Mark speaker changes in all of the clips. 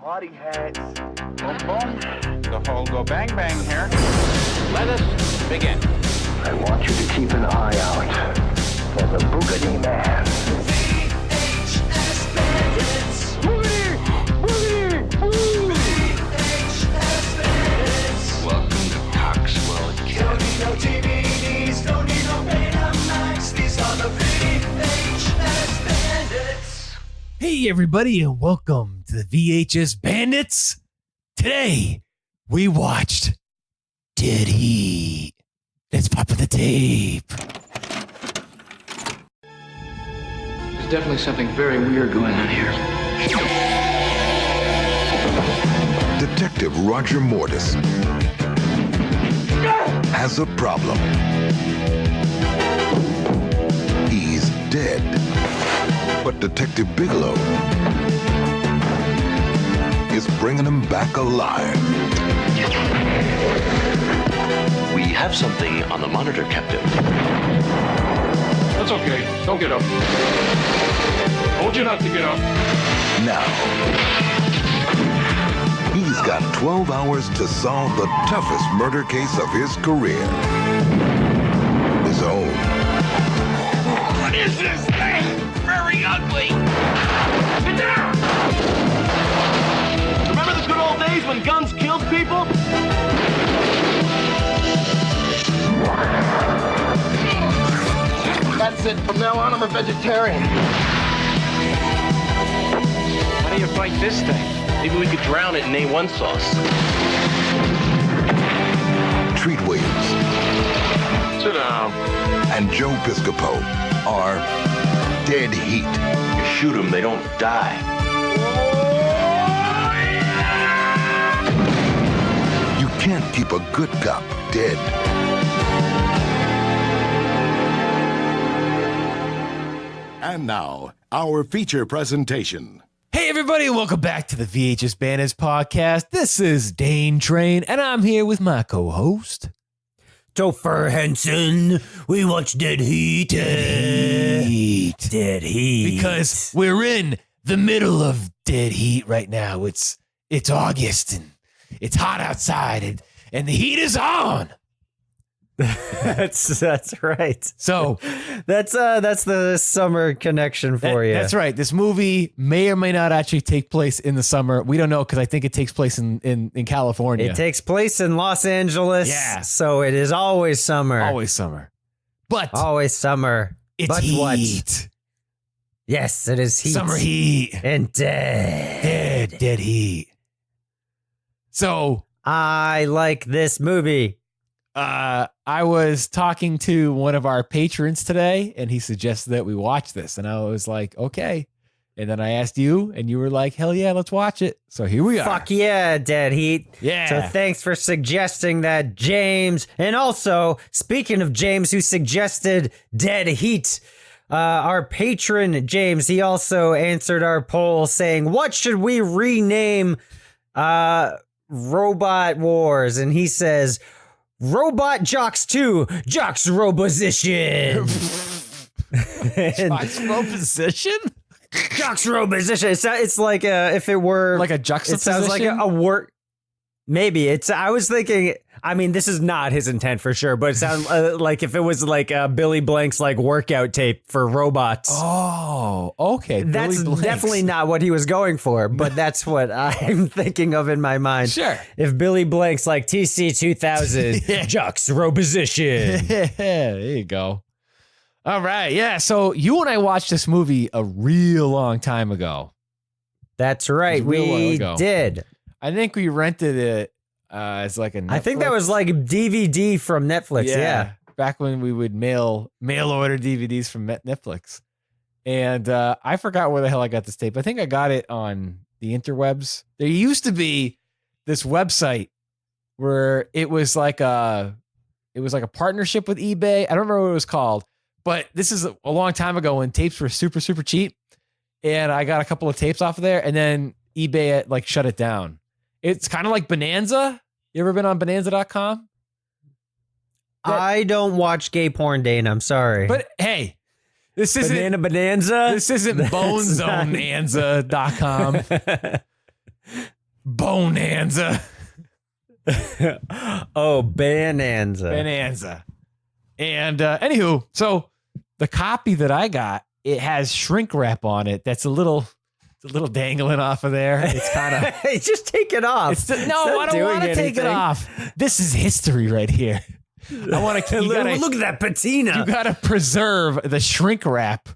Speaker 1: party hats. Boom, boom.
Speaker 2: The whole go bang bang here. Let us begin.
Speaker 1: I want you to keep an eye out for the Boogity Man.
Speaker 3: VHS Bandits.
Speaker 1: Boogity! Boogity!
Speaker 3: VHS Bandits.
Speaker 4: Welcome to Coxwell
Speaker 3: Don't
Speaker 4: Academy.
Speaker 3: need no DVDs, don't need no Betamax. These are the VHS Bandits.
Speaker 5: Hey everybody and welcome to the VHS Bandits. Today we watched Dead Heat. Let's pop the tape.
Speaker 4: There's definitely something very weird going on here.
Speaker 6: Detective Roger Mortis has a problem. He's dead. But Detective Bigelow is bringing him back alive.
Speaker 7: We have something on the monitor, Captain.
Speaker 8: That's okay. Don't get up. Told you not to get up.
Speaker 6: Now, he's got 12 hours to solve the toughest murder case of his career. His own.
Speaker 8: What is this thing? Very ugly. Get down!
Speaker 7: Remember the good old days when guns killed people?
Speaker 1: That's it. From now on, I'm a vegetarian.
Speaker 7: Why don't you fight this thing? Maybe we could drown it in A1 sauce.
Speaker 6: Treat Williams
Speaker 8: Sit down.
Speaker 6: and Joe Piscopo are Dead Heat.
Speaker 7: You shoot them, they don't die.
Speaker 6: You can't keep a good cop dead.
Speaker 9: And now, our feature presentation.
Speaker 5: Hey everybody and welcome back to the VHS Bandits podcast. This is Dane Train and I'm here with my co-host
Speaker 10: Topher Henson. We watch Dead Heat.
Speaker 5: Dead Heat.
Speaker 10: Dead Heat.
Speaker 5: Because we're in the middle of Dead Heat right now. It's August and it's hot outside and the heat is on.
Speaker 10: That's right.
Speaker 5: So
Speaker 10: That's the summer connection for you.
Speaker 5: That's right. This movie may or may not actually take place in the summer. We don't know because I think it takes place in California.
Speaker 10: It takes place in Los Angeles.
Speaker 5: Yeah.
Speaker 10: So it is always summer.
Speaker 5: Always summer. But
Speaker 10: Always summer.
Speaker 5: it's
Speaker 10: but
Speaker 5: heat.
Speaker 10: what? Yes, it is heat.
Speaker 5: Summer heat.
Speaker 10: And dead.
Speaker 5: Dead heat. So
Speaker 10: I like this movie.
Speaker 5: I was talking to one of our patrons today and he suggested that we watch this. And I was like, okay. And then I asked you and you were like, hell yeah, let's watch it. So here we are.
Speaker 10: Fuck yeah, Dead Heat.
Speaker 5: Yeah.
Speaker 10: So thanks for suggesting that, James. And also, speaking of James, who suggested Dead Heat, our patron, James, he also answered our poll saying, what should we rename Robot Wars? And he says, Robot Jocks 2, Jocks Roposition.
Speaker 5: Jocks Roposition?
Speaker 10: Jocks Roposition. It's like if it were
Speaker 5: Like a
Speaker 10: it sounds
Speaker 5: juxtaposition?
Speaker 10: like a word. Maybe it's. I was thinking. I mean, this is not his intent for sure, but it sounds like if it was like Billy Blank's like workout tape for robots.
Speaker 5: Oh, okay.
Speaker 10: That's
Speaker 5: Billy Blanks.
Speaker 10: definitely not what he was going for, but that's what I'm thinking of in my mind.
Speaker 5: Sure.
Speaker 10: If Billy Blank's like TC 2000,
Speaker 5: Yeah.
Speaker 10: Jocks Roposition.
Speaker 5: There you go. All right. Yeah. So you and I watched this movie a real long time ago.
Speaker 10: That's right.
Speaker 5: It was a real while
Speaker 10: We
Speaker 5: ago.
Speaker 10: did.
Speaker 5: I think we rented it as like a Netflix.
Speaker 10: I think that was like DVD from Netflix. Yeah.
Speaker 5: Back when we would mail order DVDs from Netflix. And I forgot where the hell I got this tape. I think I got it on the interwebs. There used to be this website where it was like a partnership with eBay. I don't remember what it was called, but this is a long time ago when tapes were super, super cheap. And I got a couple of tapes off of there and then eBay like shut it down. It's kind of like Bonanza. You ever been on bonanza.com?
Speaker 10: I don't watch gay porn, Dane. I'm sorry.
Speaker 5: But hey, this isn't
Speaker 10: Banana Bonanza?
Speaker 5: This isn't
Speaker 10: That's not-
Speaker 5: bonezonanza.com. Bonanza.
Speaker 10: Oh, Bonanza.
Speaker 5: Bonanza. And anywho, so the copy that I got, it has shrink wrap on it. That's a little dangling off of there. It's kind of
Speaker 10: just take it off.
Speaker 5: I don't want to take it off. This is history right here. I want to
Speaker 10: look at that patina.
Speaker 5: You got to preserve the shrink wrap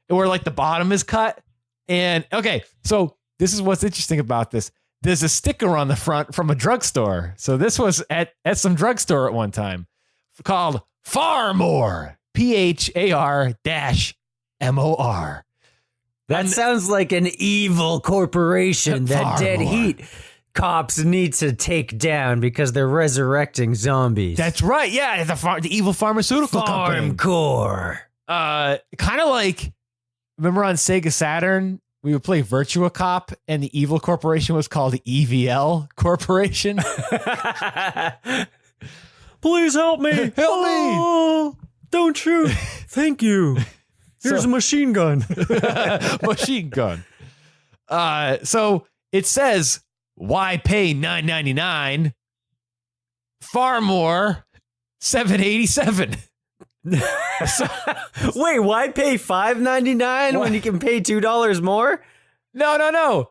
Speaker 5: where like the bottom is cut. And okay, so this is what's interesting about this. There's a sticker on the front from a drugstore. So this was at some drugstore at one time called Farmore. PHAR-MOR.
Speaker 10: That sounds like an evil corporation that Dead Heat cops need to take down because they're resurrecting zombies.
Speaker 5: That's right. Yeah, the evil pharmaceutical company.
Speaker 10: Farmcore.
Speaker 5: Kind of like, remember on Sega Saturn, we would play Virtua Cop, and the evil corporation was called EVL Corporation.
Speaker 10: Please help me.
Speaker 5: Help me.
Speaker 10: Don't shoot. Thank you. Here's a machine gun.
Speaker 5: Machine gun. So it says, why pay $9.99? Far more, $7.87.
Speaker 10: Wait, why pay $5.99 when you can pay $2 more?
Speaker 5: No.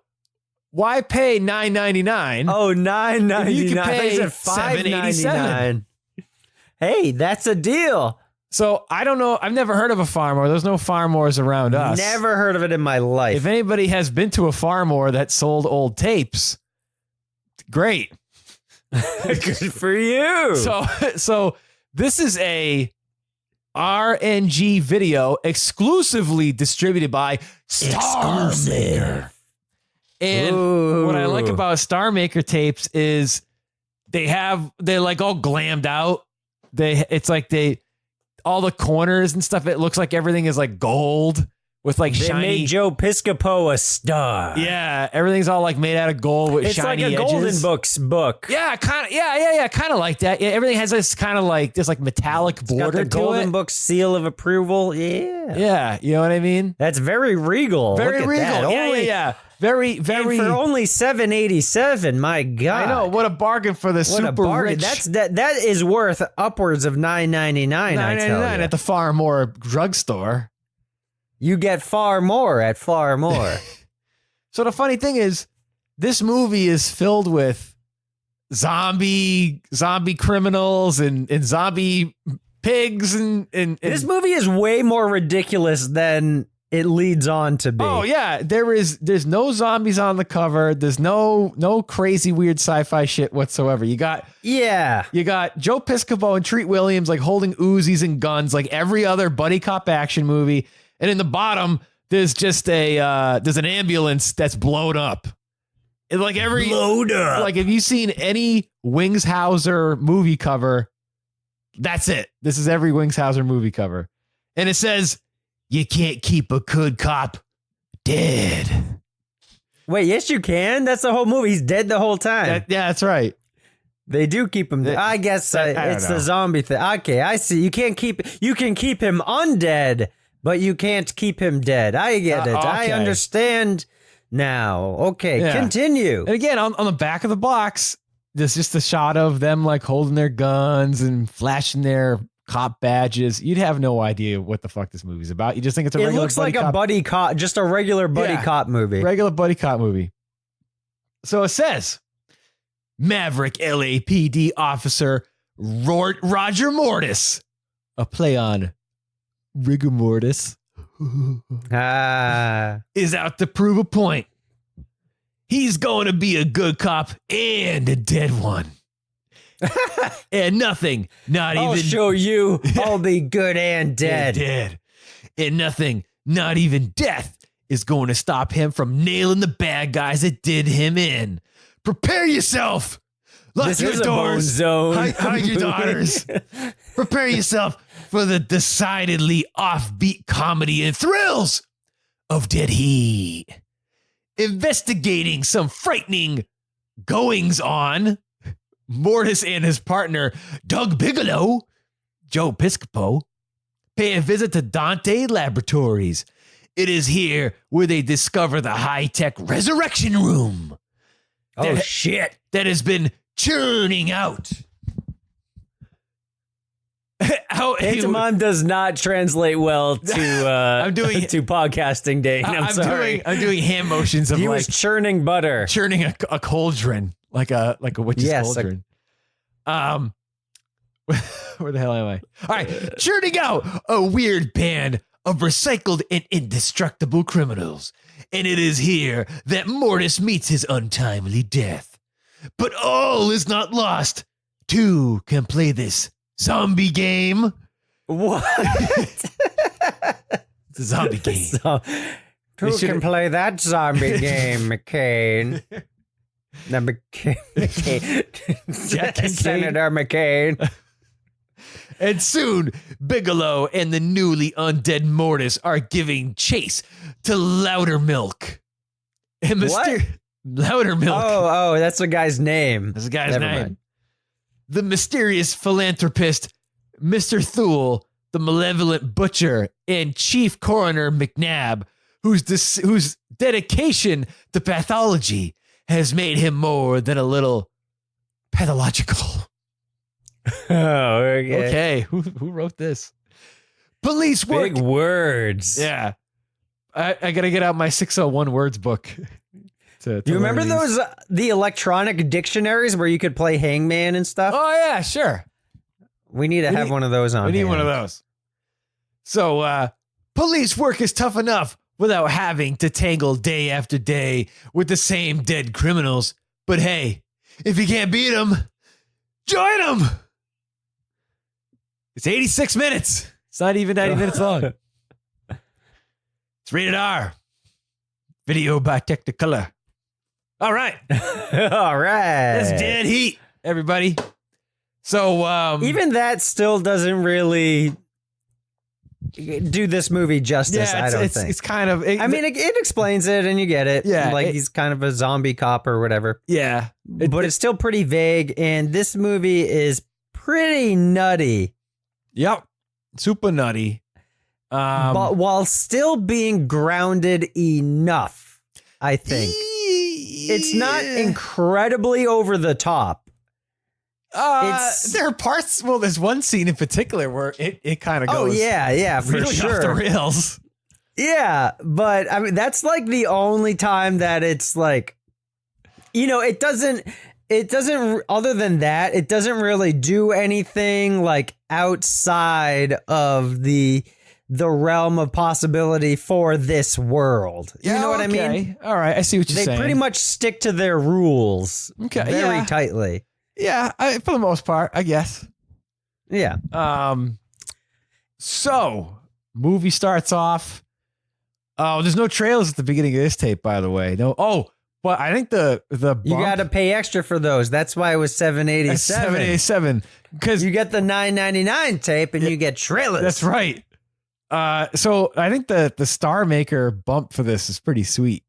Speaker 5: Why pay $9.99?
Speaker 10: Oh, $9.99.
Speaker 5: You can pay
Speaker 10: $5.99. Hey, that's a deal.
Speaker 5: So I don't know. I've never heard of a Farmore. There's no Farmores around us.
Speaker 10: Never heard of it in my life.
Speaker 5: If anybody has been to a Farmore that sold old tapes, great.
Speaker 10: Good for you.
Speaker 5: So this is a RNG video exclusively distributed by Star Maker. And what I like about Star Maker tapes is they're like all glammed out. All the corners and stuff, it looks like everything is like gold with like
Speaker 10: they
Speaker 5: shiny.
Speaker 10: Made Joe Piscopo a star.
Speaker 5: Yeah, everything's all like made out of gold with shiny edges.
Speaker 10: It's like a Golden Books book.
Speaker 5: Yeah, kind of. Yeah, kind of like that. Yeah, everything has this kind of like this like metallic border
Speaker 10: got the Golden Books seal of approval.
Speaker 5: Yeah, you know what I mean.
Speaker 10: That's very regal.
Speaker 5: Very regal.
Speaker 10: That.
Speaker 5: Yeah. Very.
Speaker 10: And for only $7.87, my God!
Speaker 5: I know, what a bargain for the super rich.
Speaker 10: That is worth upwards of $9.99. $9.99
Speaker 5: at the Farmore drugstore.
Speaker 10: You get far more at Farmore.
Speaker 5: So the funny thing is, this movie is filled with zombie criminals and zombie pigs and
Speaker 10: this movie is way more ridiculous than it leads on to be.
Speaker 5: Oh yeah, there's no zombies on the cover. There's no crazy weird sci-fi shit whatsoever. You got Joe Piscopo and Treat Williams like holding Uzis and guns like every other buddy cop action movie. And in the bottom, there's just there's an ambulance that's blown up. And like blown up. Like if you've seen any Wings Hauser movie cover, that's it. This is every Wings Hauser movie cover, and it says, "You can't keep a good cop dead."
Speaker 10: Wait, yes, you can. That's the whole movie. He's dead the whole time.
Speaker 5: Yeah, that's right.
Speaker 10: They do keep him dead. I guess it's the zombie thing. Okay, I see. You can keep him undead, but you can't keep him dead. I get it. Okay. I understand now. Okay, continue.
Speaker 5: And again, on the back of the box, there's just a shot of them like holding their guns and flashing their cop badges. You'd have no idea what the fuck this movie's about. You just think it's a regular
Speaker 10: It looks like a buddy cop, just a regular buddy cop movie.
Speaker 5: Regular buddy cop movie. So it says, Maverick LAPD officer Roger Mortis, a play on rigor mortis, is out to prove a point. He's going to be a good cop and a dead one. And nothing,
Speaker 10: I'll show you. I'll be good and dead.
Speaker 5: And nothing, not even death, is going to stop him from nailing the bad guys that did him in. Prepare yourself. Lock your doors. Hide your daughters. Prepare yourself for the decidedly offbeat comedy and thrills of Dead Heat. Investigating some frightening goings on, Mortis and his partner, Doug Bigelow, Joe Piscopo, pay a visit to Dante Laboratories. It is here where they discover the high-tech resurrection room.
Speaker 10: Oh, shit.
Speaker 5: That has been churning out.
Speaker 10: Pantomime does not translate well to
Speaker 5: I'm doing
Speaker 10: to podcasting, Dane. I'm sorry.
Speaker 5: I'm doing hand motions of
Speaker 10: he
Speaker 5: like
Speaker 10: was churning butter.
Speaker 5: churning a cauldron, like a witch's cauldron. Where the hell am I? All right, churning out a weird band of recycled and indestructible criminals. And it is here that Mortis meets his untimely death. But all is not lost. Two can play this zombie game.
Speaker 10: What?
Speaker 5: It's a zombie game.
Speaker 10: Who can play that zombie game, McCain?
Speaker 5: Jack and
Speaker 10: Senator McCain.
Speaker 5: And soon, Bigelow and the newly undead Mortis are giving chase to Louder Milk. And
Speaker 10: What?
Speaker 5: Louder Milk.
Speaker 10: Oh, that's the guy's name.
Speaker 5: That's the guy's
Speaker 10: Never
Speaker 5: name.
Speaker 10: mind.
Speaker 5: The mysterious philanthropist, Mr. Thule, the malevolent butcher, and Chief Coroner McNabb, whose dedication to pathology has made him more than a little pathological.
Speaker 10: Oh, okay.
Speaker 5: Okay, who wrote this? Police work.
Speaker 10: Big words.
Speaker 5: Yeah. I got to get out my 601 words book. To
Speaker 10: You remember
Speaker 5: learn these.
Speaker 10: those, the electronic dictionaries where you could play Hangman and stuff?
Speaker 5: Oh, yeah, sure.
Speaker 10: We need to have one of those on
Speaker 5: We need
Speaker 10: hand.
Speaker 5: one of those. So, police work is tough enough without having to tangle day after day with the same dead criminals. But hey, if you can't beat them, join them. It's 86 minutes. It's not even 90 minutes long. It's rated R. Video by Technicolor. All right.
Speaker 10: All right.
Speaker 5: That's Dead Heat, everybody. So,
Speaker 10: even that still doesn't really do this movie justice, I don't think.
Speaker 5: It's kind of...
Speaker 10: I mean, it explains it and you get it.
Speaker 5: Yeah,
Speaker 10: Like he's kind of a zombie cop or whatever.
Speaker 5: yeah.
Speaker 10: But it's still pretty vague. And this movie is pretty nutty.
Speaker 5: Yep. Super nutty.
Speaker 10: But while still being grounded enough, I think. It's not incredibly over the top.
Speaker 5: There are parts. Well, there's one scene in particular where it kind of goes.
Speaker 10: Oh yeah, for
Speaker 5: really
Speaker 10: sure.
Speaker 5: off the rails.
Speaker 10: Yeah, but I mean that's like the only time that it's like, it doesn't other than that, it doesn't really do anything like outside of the realm of possibility for this world. You know what I mean?
Speaker 5: All right, I see what you're saying.
Speaker 10: They pretty much stick to their rules very tightly.
Speaker 5: Yeah, for the most part, I guess.
Speaker 10: Yeah.
Speaker 5: So, movie starts off. Oh, there's no trailers at the beginning of this tape, by the way. No. Oh, but I think the
Speaker 10: You got to pay extra for those. That's why it was $7.87.
Speaker 5: $7.87 because
Speaker 10: you get the $9.99 tape and you get trailers.
Speaker 5: That's right. So I think the Star Maker bump for this is pretty sweet.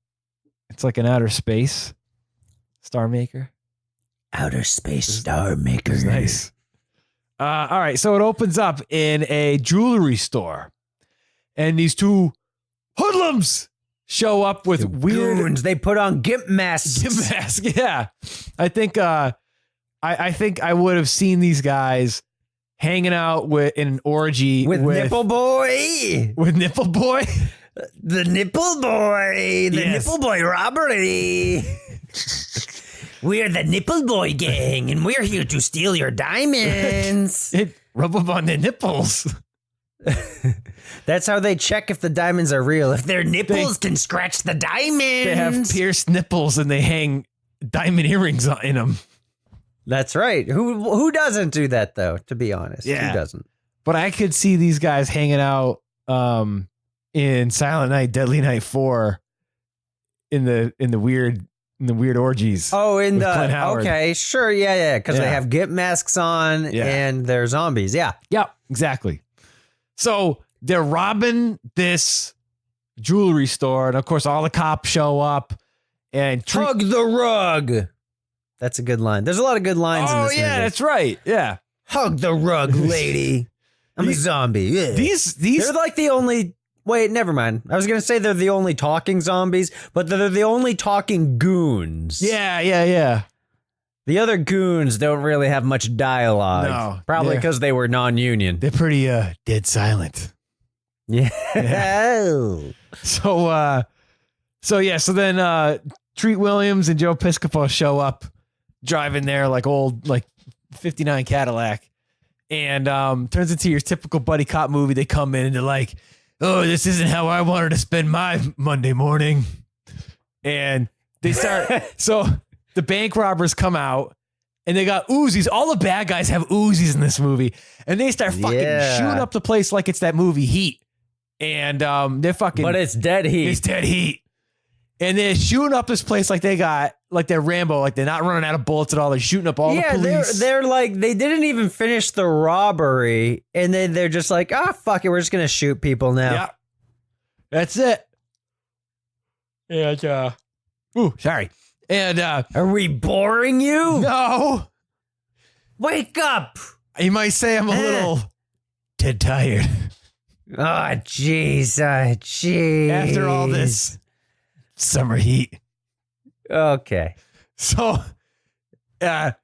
Speaker 5: It's like an outer space Star Maker.
Speaker 10: Outer space Star Maker.
Speaker 5: It's nice. All right, so it opens up in a jewelry store, and these two hoodlums show up with weird
Speaker 10: goons. They put on gimp masks.
Speaker 5: Gimp mask. Yeah, I think I think I would have seen these guys hanging out in an orgy
Speaker 10: with Nipple Boy.
Speaker 5: With Nipple Boy.
Speaker 10: The Nipple Boy. The Nipple Boy robbery. We're the Nipple Boy gang, and we're here to steal your diamonds.
Speaker 5: Rub them on their nipples.
Speaker 10: That's how they check if the diamonds are real. If their nipples can scratch the diamonds.
Speaker 5: They have pierced nipples and they hang diamond earrings in them.
Speaker 10: That's right. Who doesn't do that, though, to be honest?
Speaker 5: Yeah.
Speaker 10: Who doesn't?
Speaker 5: But I could see these guys hanging out in Silent Night, Deadly Night 4 in the weird orgies.
Speaker 10: Oh, in
Speaker 5: with Clint Howard.
Speaker 10: Okay, sure, yeah, because they have gimp masks on and they're zombies. Yeah,
Speaker 5: exactly. So they're robbing this jewelry store, and of course, all the cops show up and
Speaker 10: hug the rug. That's a good line. There's a lot of good lines in this movie.
Speaker 5: That's right. Yeah,
Speaker 10: hug the rug, lady. I'm a zombie. Yeah.
Speaker 5: These
Speaker 10: they're like the only Wait, never mind. I was going to say they're the only talking zombies, but they're the only talking goons.
Speaker 5: Yeah.
Speaker 10: The other goons don't really have much dialogue.
Speaker 5: No,
Speaker 10: Probably because they were non-union.
Speaker 5: They're pretty dead silent.
Speaker 10: Yeah.
Speaker 5: So then Treat Williams and Joe Piscopo show up driving their old 59 Cadillac, and turns into your typical buddy cop movie. They come in and they're like, "Oh, this isn't how I wanted to spend my Monday morning." And they start so the bank robbers come out and they got Uzis. All the bad guys have Uzis in this movie, and they start fucking shooting up the place like it's that movie Heat. And they're fucking,
Speaker 10: but it's dead heat.
Speaker 5: It's dead heat. And they're shooting up this place like they got, like they're Rambo, like they're not running out of bullets at all. They're shooting up all the police.
Speaker 10: They're like, they didn't even finish the robbery. And then they're just like, fuck it. We're just going to shoot people now.
Speaker 5: Yeah. That's it. And, sorry. And,
Speaker 10: are we boring you?
Speaker 5: No.
Speaker 10: Wake up.
Speaker 5: You might say I'm a little dead tired.
Speaker 10: Oh, jeez. Jeez.
Speaker 5: After all this summer heat.
Speaker 10: Okay.
Speaker 5: So that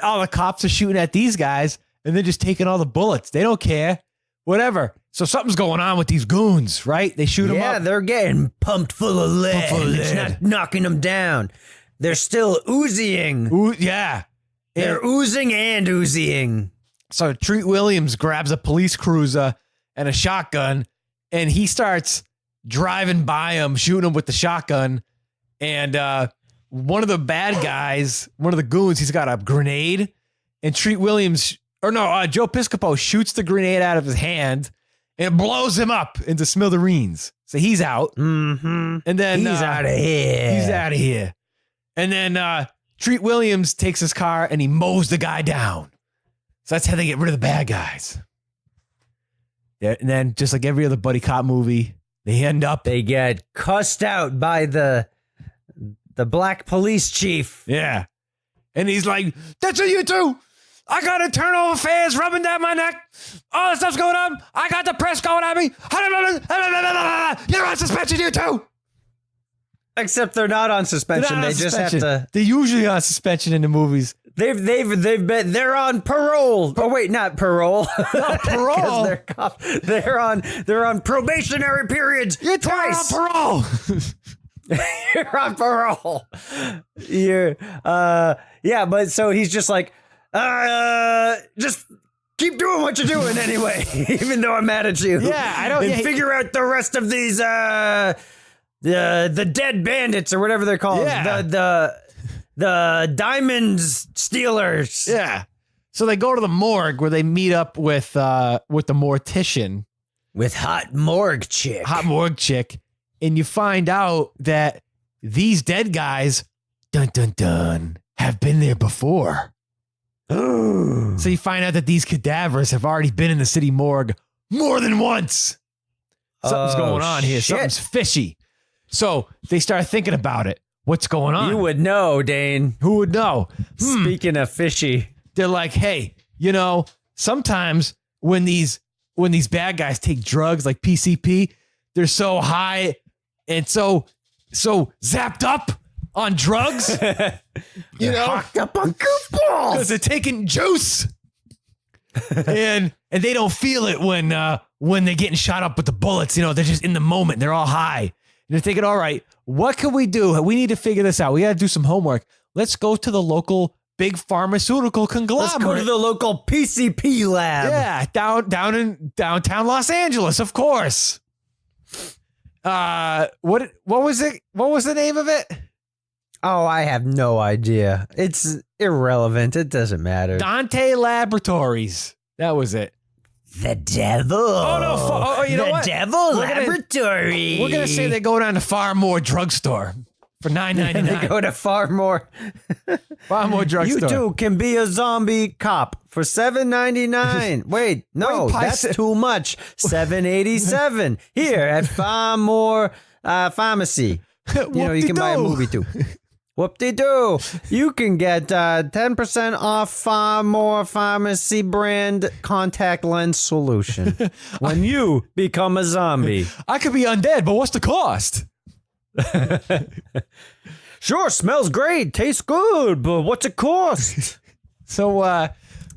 Speaker 5: all the cops are shooting at these guys and they're just taking all the bullets. They don't care. Whatever. So something's going on with these goons, right? They shoot them up.
Speaker 10: Yeah, they're getting pumped full of lead. It's not knocking them down. They're still oozing.
Speaker 5: Yeah.
Speaker 10: They're oozing and oozing.
Speaker 5: So Treat Williams grabs a police cruiser and a shotgun, and he starts driving by him, shooting him with the shotgun. And one of the bad guys, one of the goons, he's got a grenade. And Treat Williams, Joe Piscopo shoots the grenade out of his hand and blows him up into smithereens. So he's out.
Speaker 10: Mm-hmm.
Speaker 5: And then
Speaker 10: he's out of here.
Speaker 5: He's out of here. And then Treat Williams takes his car and he mows the guy down. So that's how they get rid of the bad guys. Yeah, and then just like every other buddy cop movie, they
Speaker 10: get cussed out by the black police chief.
Speaker 5: Yeah. And he's like, "That's what you do. I got internal affairs rubbing down my neck. All this stuff's going on. I got the press going at me. You're on suspension, you too."
Speaker 10: Except they're not on suspension. They just have to.
Speaker 5: They're usually on suspension in the movies.
Speaker 10: They're on parole. Oh wait, not parole.
Speaker 5: Not parole.
Speaker 10: They're on probationary periods.
Speaker 5: You're
Speaker 10: twice
Speaker 5: on parole.
Speaker 10: You're on parole. But so he's just like, just keep doing what you're doing anyway, even though I'm mad at you.
Speaker 5: Yeah, I don't.
Speaker 10: And figure out the rest of these the dead bandits or whatever they're called.
Speaker 5: Yeah.
Speaker 10: The diamonds stealers.
Speaker 5: Yeah. So they go to the morgue where they meet up with the mortician.
Speaker 10: With hot morgue chick.
Speaker 5: And you find out that these dead guys, dun dun dun, have been there before. So you find out that these cadavers have already been in the city morgue more than once. Something's going on here.
Speaker 10: Shit.
Speaker 5: Something's fishy. So they start thinking about it. What's going on?
Speaker 10: You would know, Dane.
Speaker 5: Who would know?
Speaker 10: Speaking of fishy.
Speaker 5: They're like, hey, sometimes when these bad guys take drugs like PCP, they're so high and so zapped up on drugs.
Speaker 10: Hocked up on goofballs.
Speaker 5: Because they're taking juice. and they don't feel it when they're getting shot up with the bullets. They're just in the moment. They're all high. And they're thinking, all right, what can we do? We need to figure this out. We got to do some homework. Let's go to the local big pharmaceutical conglomerate.
Speaker 10: Let's go to the local PCP lab.
Speaker 5: Yeah, down in downtown Los Angeles, of course. What was it? What was the name of it?
Speaker 10: Oh, I have no idea. It's irrelevant. It doesn't matter.
Speaker 5: Dante Laboratories. That was it.
Speaker 10: The devil.
Speaker 5: Oh no! You know what?
Speaker 10: The devil laboratory.
Speaker 5: We're gonna say they go down to Far More Drugstore for $9.99.
Speaker 10: They go to Far More
Speaker 5: Drugstore.
Speaker 10: You too can be a zombie cop for $7.99. Wait, no, that's too much. $7.87 here at Far More Pharmacy. You can buy a movie too. Whoop-de-doo. You can get 10% off more pharmacy brand contact lens solution when you become a zombie.
Speaker 5: I could be undead, but what's the cost?
Speaker 10: Sure, smells great, tastes good, but what's it cost?
Speaker 5: So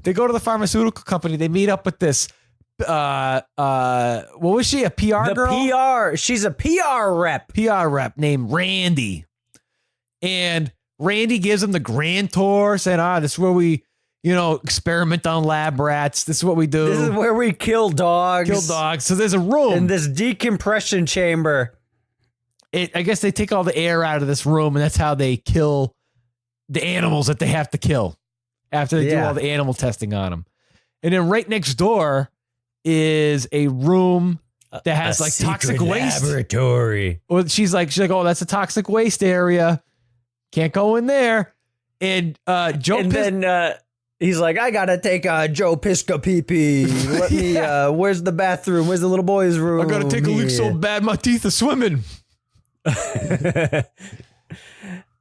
Speaker 5: they go to the pharmaceutical company. They meet up with this. What was she? A PR girl?
Speaker 10: She's a PR rep.
Speaker 5: PR rep named Randy. And Randy gives them the grand tour, saying, this is where we, experiment on lab rats. This is what we do.
Speaker 10: This is where we kill dogs.
Speaker 5: So there's a room.
Speaker 10: In this decompression chamber.
Speaker 5: I guess they take all the air out of this room, and that's how they kill the animals that they have to kill after they do all the animal testing on them. And then right next door is a room that has like toxic waste.
Speaker 10: Laboratory.
Speaker 5: Well, she's like, oh, that's a toxic waste area. Can't go in there. And Joe,
Speaker 10: he's like, I gotta take Joe Pisca pee pee. Let me. Where's the bathroom? Where's the little boy's room?
Speaker 5: I gotta take a leak so bad my teeth are swimming.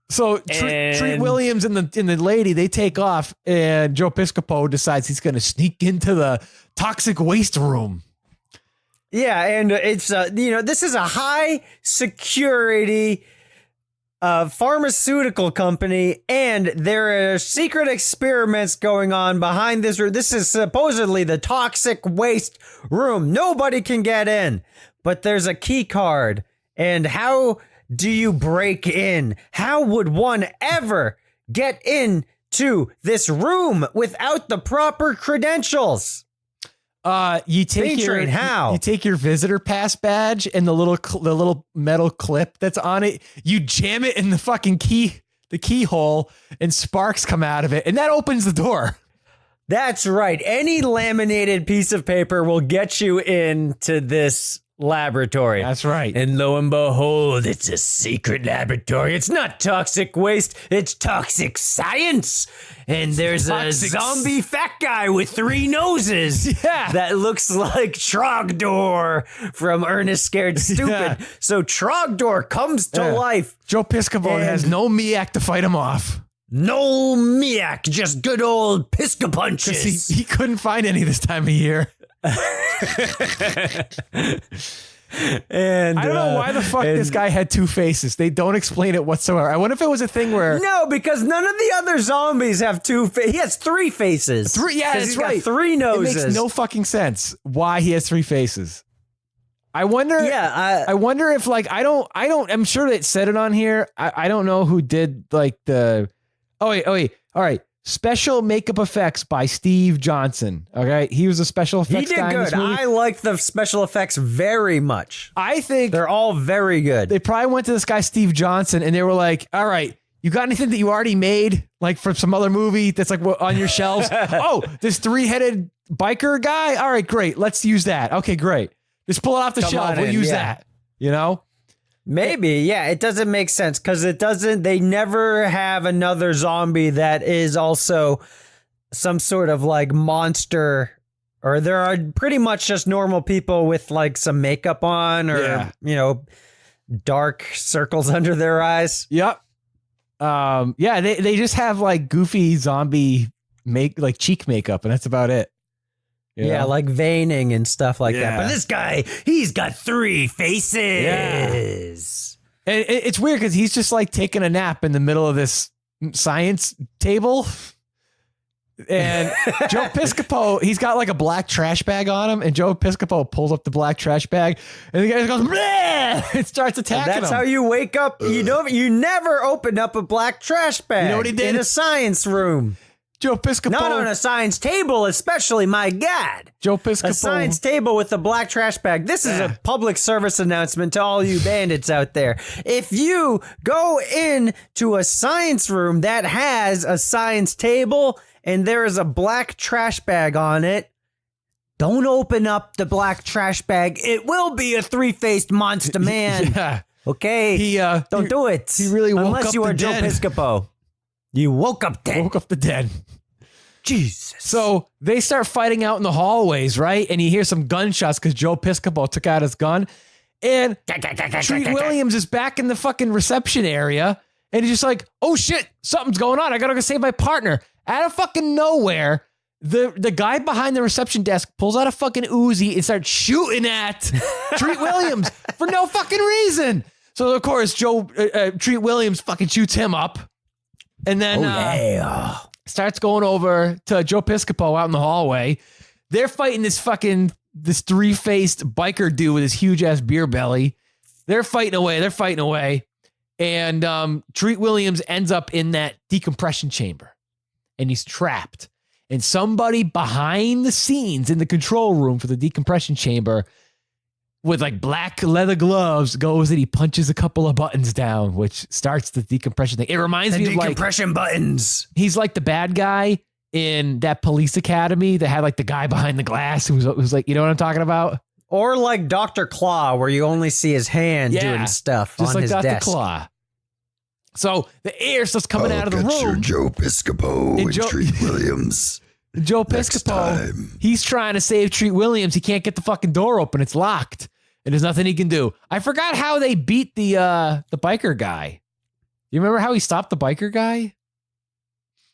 Speaker 5: So Treat Williams and the lady, they take off, and Joe Piscopo decides he's gonna sneak into the toxic waste room.
Speaker 10: Yeah, and it's this is a high security pharmaceutical company, and there are secret experiments going on behind this room. This is supposedly the toxic waste room. Nobody can get in, but there's a key card. And how do you break in? How would one ever get into this room without the proper credentials?
Speaker 5: You take your visitor pass badge and the little metal clip that's on it. You jam it in the fucking keyhole, and sparks come out of it, and that opens the door.
Speaker 10: That's right. Any laminated piece of paper will get you into this laboratory.
Speaker 5: That's right.
Speaker 10: And lo and behold, it's a secret laboratory. It's not toxic waste, it's toxic science. And there's a zombie fat guy with 3 noses.
Speaker 5: Yeah.
Speaker 10: That looks like Trogdor from Ernest Scared Stupid. Yeah. So Trogdor comes to life.
Speaker 5: Joe Piscopo has no Miak to fight him off.
Speaker 10: No Miak, just good old Pisca punches.
Speaker 5: He couldn't find any this time of year. And I don't know why the fuck this guy had 2 faces. They don't explain it whatsoever. I wonder if it was a thing where
Speaker 10: because none of the other zombies have 2 faces. He has 3 faces.
Speaker 5: 3, yeah, that's right.
Speaker 10: Got 3 noses.
Speaker 5: It makes no fucking sense why he has 3 faces. I wonder.
Speaker 10: Yeah,
Speaker 5: I wonder if I'm sure it said it on here. I don't know who did the. Oh wait. All right. Special makeup effects by Steve Johnson. Okay, he was a special effects guy.
Speaker 10: He did good. I like the special effects very much.
Speaker 5: I think
Speaker 10: they're all very good.
Speaker 5: They probably went to this guy Steve Johnson, and they were like, "All right, you got anything that you already made, like from some other movie that's like on your shelves? Oh, this 3-headed biker guy. All right, great. Let's use that. Okay, great. Just pull it off the shelf. We'll use that.
Speaker 10: Maybe, yeah, it doesn't make sense because they never have another zombie that is also some sort of like monster, or there are pretty much just normal people with like some makeup on or, dark circles under their eyes.
Speaker 5: Yep. They just have like goofy zombie cheek makeup, and that's about it.
Speaker 10: Yeah, like veining and stuff like that. But this guy, he's got 3 faces.
Speaker 5: Yeah. And it's weird because he's just like taking a nap in the middle of this science table. And Joe Piscopo, he's got like a black trash bag on him. And Joe Piscopo pulls up the black trash bag. And the guy goes, bleh! It starts attacking him.
Speaker 10: That's how you wake up. You never open up a black trash bag.
Speaker 5: You know what he did?
Speaker 10: In a science room.
Speaker 5: Joe Piscopo.
Speaker 10: Not on a science table, especially, my God.
Speaker 5: Joe Piscopo.
Speaker 10: A science table with a black trash bag. This is a public service announcement to all you bandits out there. If you go into a science room that has a science table and there is a black trash bag on it, don't open up the black trash bag. It will be a 3-faced monster man.
Speaker 5: Yeah.
Speaker 10: Okay? Don't do it.
Speaker 5: He really woke
Speaker 10: Unless
Speaker 5: up
Speaker 10: you are
Speaker 5: the
Speaker 10: Joe
Speaker 5: dead.
Speaker 10: Piscopo. You woke up dead.
Speaker 5: Woke up the dead.
Speaker 10: Jesus.
Speaker 5: So they start fighting out in the hallways, right? And you hear some gunshots because Joe Piscopo took out his gun. And Treat Williams is back in the fucking reception area. And he's just like, oh shit, something's going on. I gotta go save my partner. Out of fucking nowhere, the guy behind the reception desk pulls out a fucking Uzi and starts shooting at Treat Williams for no fucking reason. So of course, Treat Williams fucking shoots him up. And then starts going over to Joe Piscopo out in the hallway. They're fighting this three-faced biker dude with his huge ass beer belly. They're fighting away. And Treat Williams ends up in that decompression chamber. And he's trapped. And somebody behind the scenes in the control room for the decompression chamber with like black leather gloves goes and he punches a couple of buttons down, which starts the decompression thing. It reminds me of like
Speaker 10: decompression buttons.
Speaker 5: He's like the bad guy in that Police Academy that had like the guy behind the glass who was like, you know what I'm talking about?
Speaker 10: Or like Dr. Claw, where you only see his hand doing stuff
Speaker 5: just
Speaker 10: on
Speaker 5: like
Speaker 10: his
Speaker 5: Dr.
Speaker 10: desk.
Speaker 5: Claw. So the air starts coming out of the room.
Speaker 6: Joe Piscopo and Treat Williams.
Speaker 5: Joe Piscopo, he's trying to save Treat Williams. He can't get the fucking door open. It's locked. And there's nothing he can do. I forgot how they beat the biker guy. You remember how he stopped the biker guy?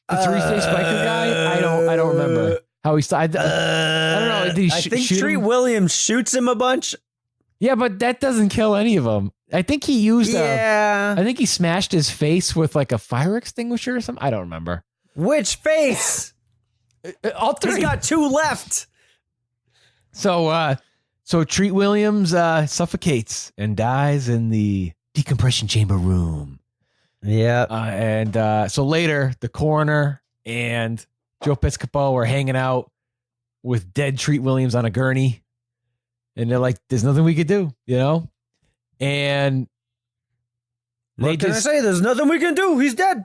Speaker 5: The three-faced biker guy? I don't remember how he stopped. I don't know. Did he
Speaker 10: I think
Speaker 5: shoot
Speaker 10: Treat
Speaker 5: him?
Speaker 10: Williams shoots him a bunch.
Speaker 5: Yeah, but that doesn't kill any of them. I think he used
Speaker 10: Yeah.
Speaker 5: I think he smashed his face with like a fire extinguisher or something. I don't remember.
Speaker 10: Which face?
Speaker 5: All three.
Speaker 10: He's got two left.
Speaker 5: So Treat Williams suffocates and dies in the decompression chamber room.
Speaker 10: Yeah.
Speaker 5: And so later, the coroner and Joe Piscopo are hanging out with dead Treat Williams on a gurney. And they're like, there's nothing we could do, you know? And
Speaker 10: What can I say? There's nothing we can do. He's dead.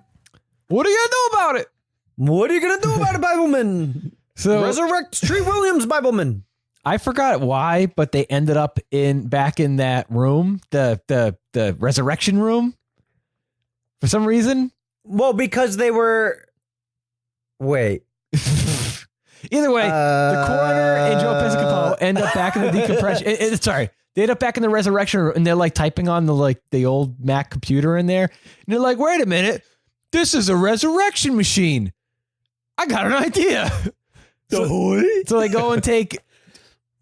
Speaker 5: What are you going to do about it?
Speaker 10: What are you going to do about it, Bibleman?
Speaker 5: So
Speaker 10: resurrect Treat Williams, Bibleman.
Speaker 5: I forgot why, but they ended up back in that room, the resurrection room, for some reason.
Speaker 10: Well, because they were. Wait.
Speaker 5: Either way, the coroner and Joe Piscopo end up back in the decompression. Sorry, they end up back in the resurrection room, and they're like typing on the old Mac computer in there, and they're like, "Wait a minute, this is a resurrection machine. I got an idea." So they go and take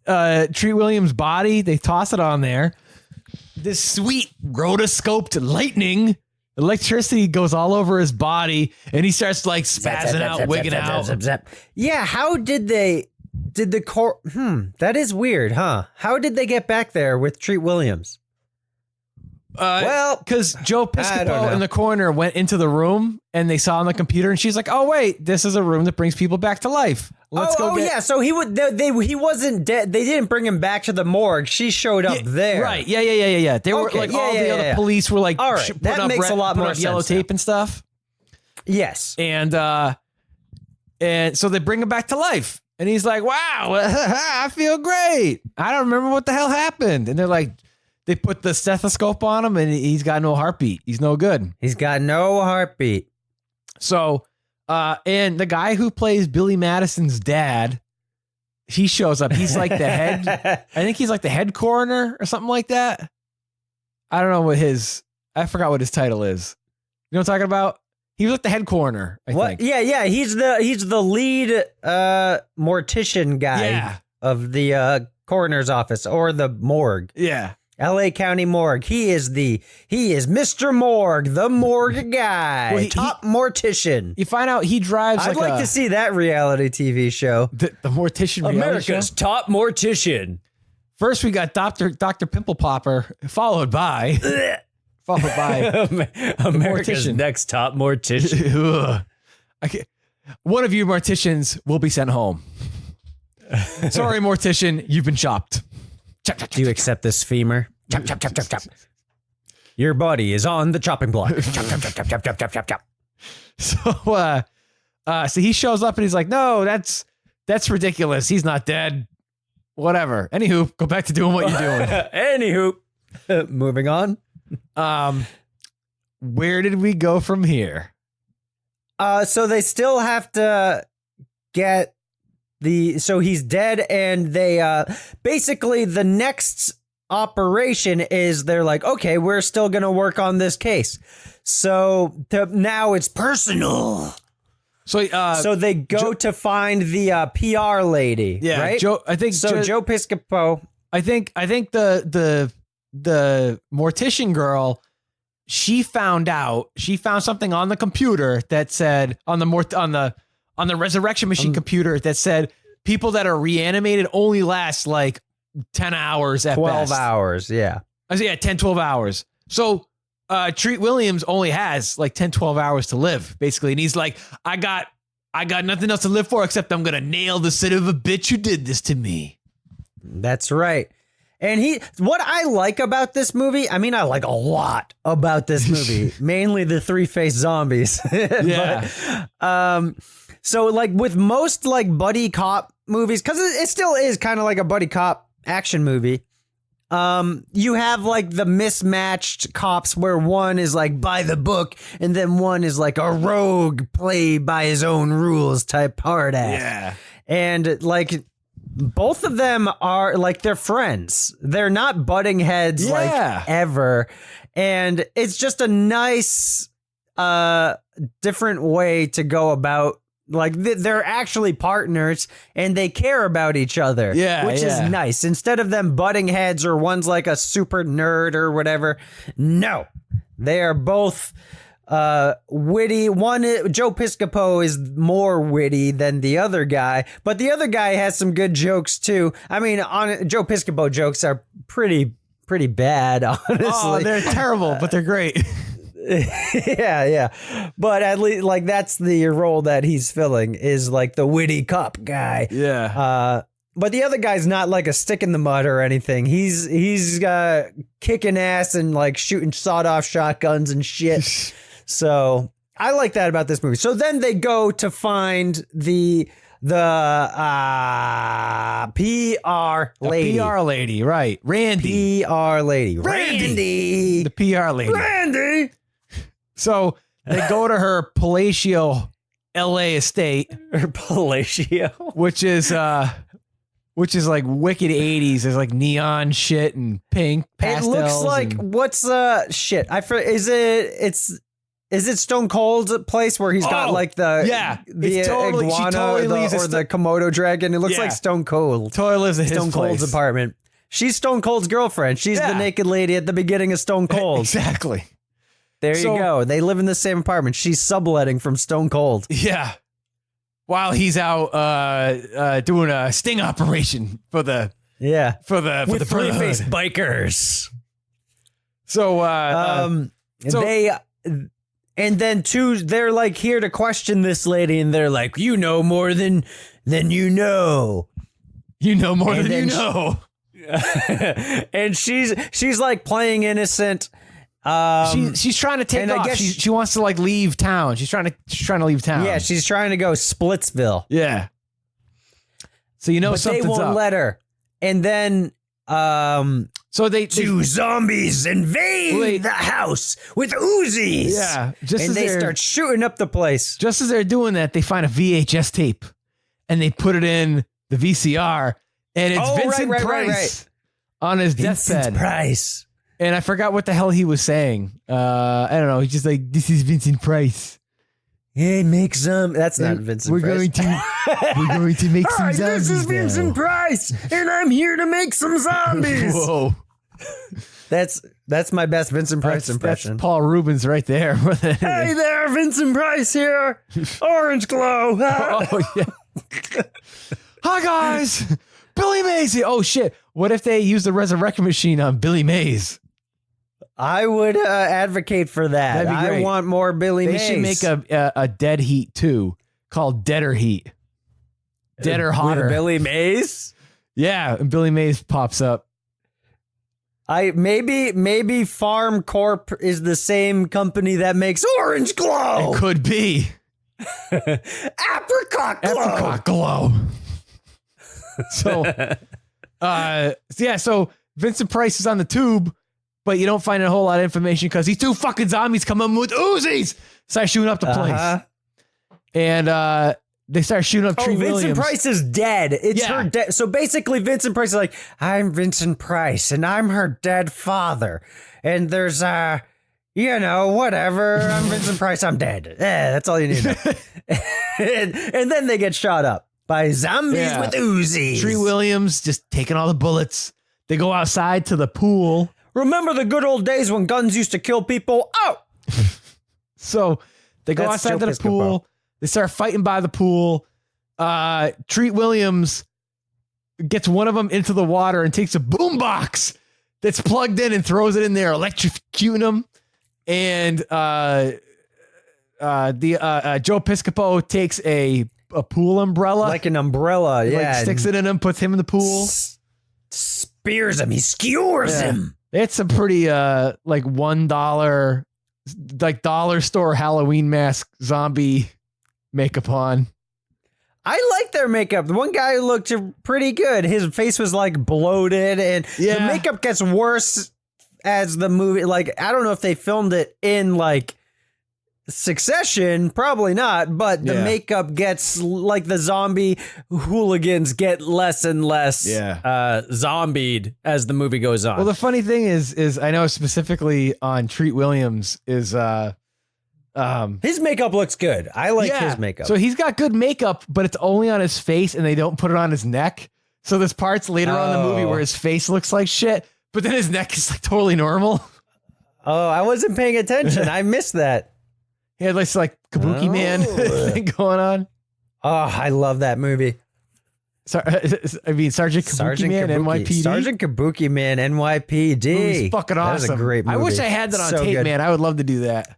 Speaker 5: Treat Williams' body. They toss it on there. This sweet rotoscoped lightning, electricity goes all over his body, and he starts like spazzing out, wigging out.
Speaker 10: Yeah, how did the that is weird, huh? How did they get back there with Treat Williams?
Speaker 5: Well, because Joe Piscopo in the corner went into the room and they saw on the computer, and she's like, "Oh wait, this is a room that brings people back to life. Let's go."
Speaker 10: Yeah, so he wasn't dead. They didn't bring him back to the morgue. She showed up there.
Speaker 5: Right? Yeah. They were like all the other police were like,
Speaker 10: all right, that makes a lot more sense.
Speaker 5: Yellow tape and stuff.
Speaker 10: Yes,
Speaker 5: and so they bring him back to life, and he's like, "Wow, I feel great. I don't remember what the hell happened." And they're like. They put the stethoscope on him and he's got no heartbeat. He's no good.
Speaker 10: He's got no heartbeat.
Speaker 5: So, and the guy who plays Billy Madison's dad, he shows up. He's like the head. I think he's like the head coroner or something like that. I don't know I forgot what his title is. You know what I'm talking about? He was like the head coroner, I think.
Speaker 10: Yeah. He's the lead mortician guy of the coroner's office or the morgue.
Speaker 5: Yeah.
Speaker 10: LA County Morgue. He is Mr. Morgue, the morgue guy, top mortician.
Speaker 5: You find out he drives.
Speaker 10: I'd like to see that reality TV show.
Speaker 5: The mortician reality
Speaker 10: America's
Speaker 5: show?
Speaker 10: top mortician.
Speaker 5: First, we got Dr. Pimple Popper, followed by
Speaker 10: America's next top mortician.
Speaker 5: One of you morticians will be sent home. Sorry, mortician, you've been chopped.
Speaker 10: Do you accept this femur? Chop, chop, chop, chop, chop. Your body is on the chopping block. Chop, chop, chop, chop, chop, chop, chop, chop, chop.
Speaker 5: So he shows up and he's like, "No, that's ridiculous. He's not dead. Whatever." Anywho, go back to doing what you're doing.
Speaker 10: Anywho, moving on.
Speaker 5: Where did we go from here?
Speaker 10: So they still have to get so he's dead, and they basically the next operation is they're like, okay, we're still going to work on this case. So now it's personal. So they go to find the PR lady.
Speaker 5: Yeah,
Speaker 10: right?
Speaker 5: Joe
Speaker 10: Piscopo.
Speaker 5: I think the mortician girl, she found something on the computer that said on the resurrection machine computer that said people that are reanimated only last like 10 hours at
Speaker 10: 12
Speaker 5: best.
Speaker 10: hours, yeah.
Speaker 5: Yeah, 10, 12 hours. So Treat Williams only has like 10, 12 hours to live, basically. And he's like, I got nothing else to live for except I'm going to nail the son of a bitch who did this to me.
Speaker 10: That's right. And what I like about this movie, I mean, I like a lot about this movie, mainly the 3-faced zombies.
Speaker 5: Yeah.
Speaker 10: But, so like with most like buddy cop movies, because it still is kind of like a buddy cop action movie. You have like the mismatched cops where one is like by the book and then one is like a rogue play by his own rules type hard ass.
Speaker 5: Yeah.
Speaker 10: And like both of them are like they're friends. They're not butting heads like ever. And it's just a nice different way to go about like they're actually partners and they care about each other, which is nice. Instead of them butting heads or one's like a super nerd or whatever. No, they are both witty. Joe Piscopo is more witty than the other guy, but the other guy has some good jokes too. I mean, Joe Piscopo jokes are pretty bad, honestly.
Speaker 5: Oh, they're terrible, but they're great.
Speaker 10: yeah. But at least like that's the role that he's filling is like the witty cop guy.
Speaker 5: Yeah.
Speaker 10: But the other guy's not like a stick in the mud or anything. He's kicking ass and like shooting sawed-off shotguns and shit. So I like that about this movie. So then they go to find the PR lady.
Speaker 5: The PR lady, right. Randy.
Speaker 10: PR lady.
Speaker 5: Randy. The PR lady.
Speaker 10: Randy.
Speaker 5: So they go to her palatial LA estate.
Speaker 10: Her palatial.
Speaker 5: Which is like wicked 80s. There's like neon shit and pink pastels.
Speaker 10: It looks like what's shit. Is it Stone Cold's place where he's got like the iguana or the Komodo dragon? It looks like Stone Cold.
Speaker 5: Totally lives at
Speaker 10: Stone Cold's apartment. She's Stone Cold's girlfriend. She's the naked lady at the beginning of Stone Cold.
Speaker 5: Exactly.
Speaker 10: There you go. They live in the same apartment. She's subletting from Stone Cold.
Speaker 5: Yeah. While he's out doing a sting operation for the
Speaker 10: three-faced bikers.
Speaker 5: So
Speaker 10: they're like here to question this lady, and they're like, you know more than you know.
Speaker 5: You know more than you know.
Speaker 10: And she's like playing innocent.
Speaker 5: She's trying to take off. She wants to like leave town. She's trying to leave town.
Speaker 10: Yeah, she's trying to go Splitsville.
Speaker 5: Yeah. So something's up.
Speaker 10: They won't let her. And then
Speaker 5: so
Speaker 10: two zombies invade the house with Uzis.
Speaker 5: Yeah.
Speaker 10: They start shooting up the place.
Speaker 5: Just as they're doing that, they find a VHS tape and they put it in the VCR, and it's Vincent Price on his deathbed.
Speaker 10: Vincent Price.
Speaker 5: And I forgot what the hell he was saying. I don't know. He's just like, this is Vincent Price.
Speaker 10: Hey, make some. That's not Vincent Price.
Speaker 5: We're going to make some zombies.
Speaker 10: This is Vincent Price, and I'm here to make some zombies.
Speaker 5: Whoa.
Speaker 10: That's my best Vincent Price impression.
Speaker 5: That's Paul Rubens right there.
Speaker 10: Hey there, Vincent Price here. Orange glow.
Speaker 5: Oh, yeah. Hi, guys. Billy Mays. Oh, shit. What if they use the resurrection machine on Billy Mays?
Speaker 10: I would advocate for that. I want more Billy Mays.
Speaker 5: They should make a Dead Heat 2 called Deader Heat. Deader Hotter.
Speaker 10: With Billy Mays?
Speaker 5: Yeah, and Billy Mays pops up.
Speaker 10: Maybe Farm Corp is the same company that makes Orange Glow.
Speaker 5: It could be.
Speaker 10: Apricot Glow.
Speaker 5: Apricot Glow. So Vincent Price is on the tube, but you don't find a whole lot of information because these two fucking zombies come in with Uzis, start shooting up the place. And they start shooting up Treat Williams.
Speaker 10: Vincent Price is dead. It's
Speaker 5: Yeah.
Speaker 10: her dead. So basically, Vincent Price is like, I'm Vincent Price, and I'm her dead father. And there's, whatever. I'm Vincent Price. I'm dead. That's all you need to know. and then they get shot up by zombies with Uzis.
Speaker 5: Treat Williams just taking all the bullets. They go outside to the pool.
Speaker 10: Remember the good old days when guns used to kill people? Oh!
Speaker 5: So they go
Speaker 10: That's
Speaker 5: outside
Speaker 10: Joe
Speaker 5: to the pool. They start fighting by the pool. Treat Williams gets one of them into the water and takes a boombox that's plugged in and throws it in there, electrocuting him. And Joe Piscopo takes a pool umbrella,
Speaker 10: Like an umbrella, yeah.
Speaker 5: like sticks it in him, puts him in the pool,
Speaker 10: Spears him. He skewers him.
Speaker 5: It's some pretty like $1 like dollar store Halloween mask zombie makeup on.
Speaker 10: I like their makeup. The one guy looked pretty good. His face was like bloated, and the makeup gets worse as the movie. Like, I don't know if they filmed it in like succession, probably not, but the makeup gets like the zombie hooligans get less and less zombied as the movie goes on.
Speaker 5: Well, the funny thing is I know specifically on Treat Williams is
Speaker 10: his makeup looks good. I like his makeup.
Speaker 5: So he's got good makeup, but it's only on his face and they don't put it on his neck. So there's parts later on in the movie where his face looks like shit, but then his neck is like totally normal.
Speaker 10: Oh, I wasn't paying attention. I missed that.
Speaker 5: He had this like Kabuki Man thing going on.
Speaker 10: Oh, I love that movie.
Speaker 5: Sergeant Kabuki Man, NYPD.
Speaker 10: Sergeant Kabuki Man, NYPD.
Speaker 5: It was fucking awesome.
Speaker 10: That was a great movie.
Speaker 5: I wish I had that on tape,
Speaker 10: good.
Speaker 5: man. I would love to do that.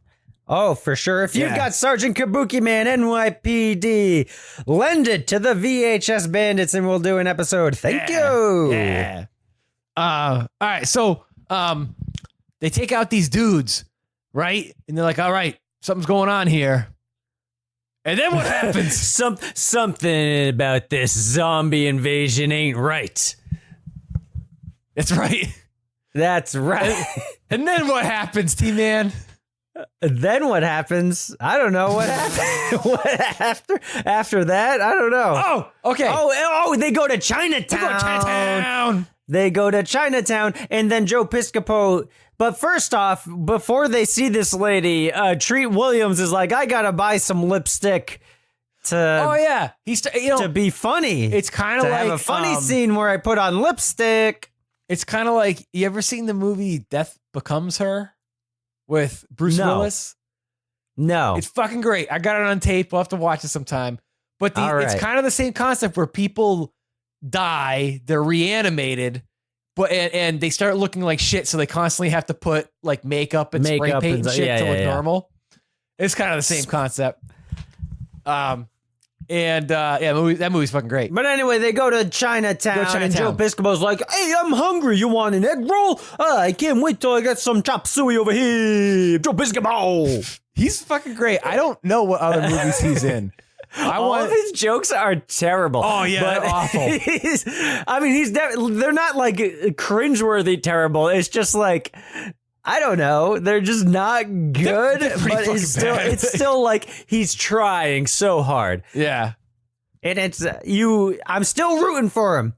Speaker 10: Oh, for sure. If you've got Sergeant Kabuki Man, NYPD, lend it to the VHS Bandits and we'll do an episode. Thank you.
Speaker 5: Yeah. All right. So they take out these dudes, right? And they're like, all right, something's going on here. And then what happens?
Speaker 10: Something about this zombie invasion ain't right.
Speaker 5: That's right.
Speaker 10: That's right.
Speaker 5: And then what happens, T-Man?
Speaker 10: Then what happens? I don't know what happened. What after that? I don't know.
Speaker 5: Oh, okay.
Speaker 10: Oh, they go to Chinatown. They go to Chinatown, and then Joe Piscopo. But first off, before they see this lady, Treat Williams is like, I gotta buy some lipstick to.
Speaker 5: He's
Speaker 10: to be funny.
Speaker 5: It's kind of like
Speaker 10: have a funny scene where I put on lipstick.
Speaker 5: It's kind of like, you ever seen the movie Death Becomes Her with Bruce Willis?
Speaker 10: No.
Speaker 5: It's fucking great. I got it on tape. We'll have to watch it sometime. But it's kind of the same concept where people die, they're reanimated, but and they start looking like shit, so they constantly have to put like makeup and spray paint and shit to look normal. It's kind of the same concept. That movie's fucking great.
Speaker 10: But anyway, they go to Chinatown. And Joe Piscopo's like, hey, I'm hungry. You want an egg roll? I can't wait till I get some chop suey over here. Joe Piscopo.
Speaker 5: He's fucking great. I don't know what other movies he's in.
Speaker 10: All of his jokes are terrible.
Speaker 5: Oh, yeah, they're awful.
Speaker 10: They're not like cringeworthy terrible. It's just like, I don't know. They're just not good, but it's still like he's trying so hard.
Speaker 5: Yeah.
Speaker 10: And I'm still rooting for him.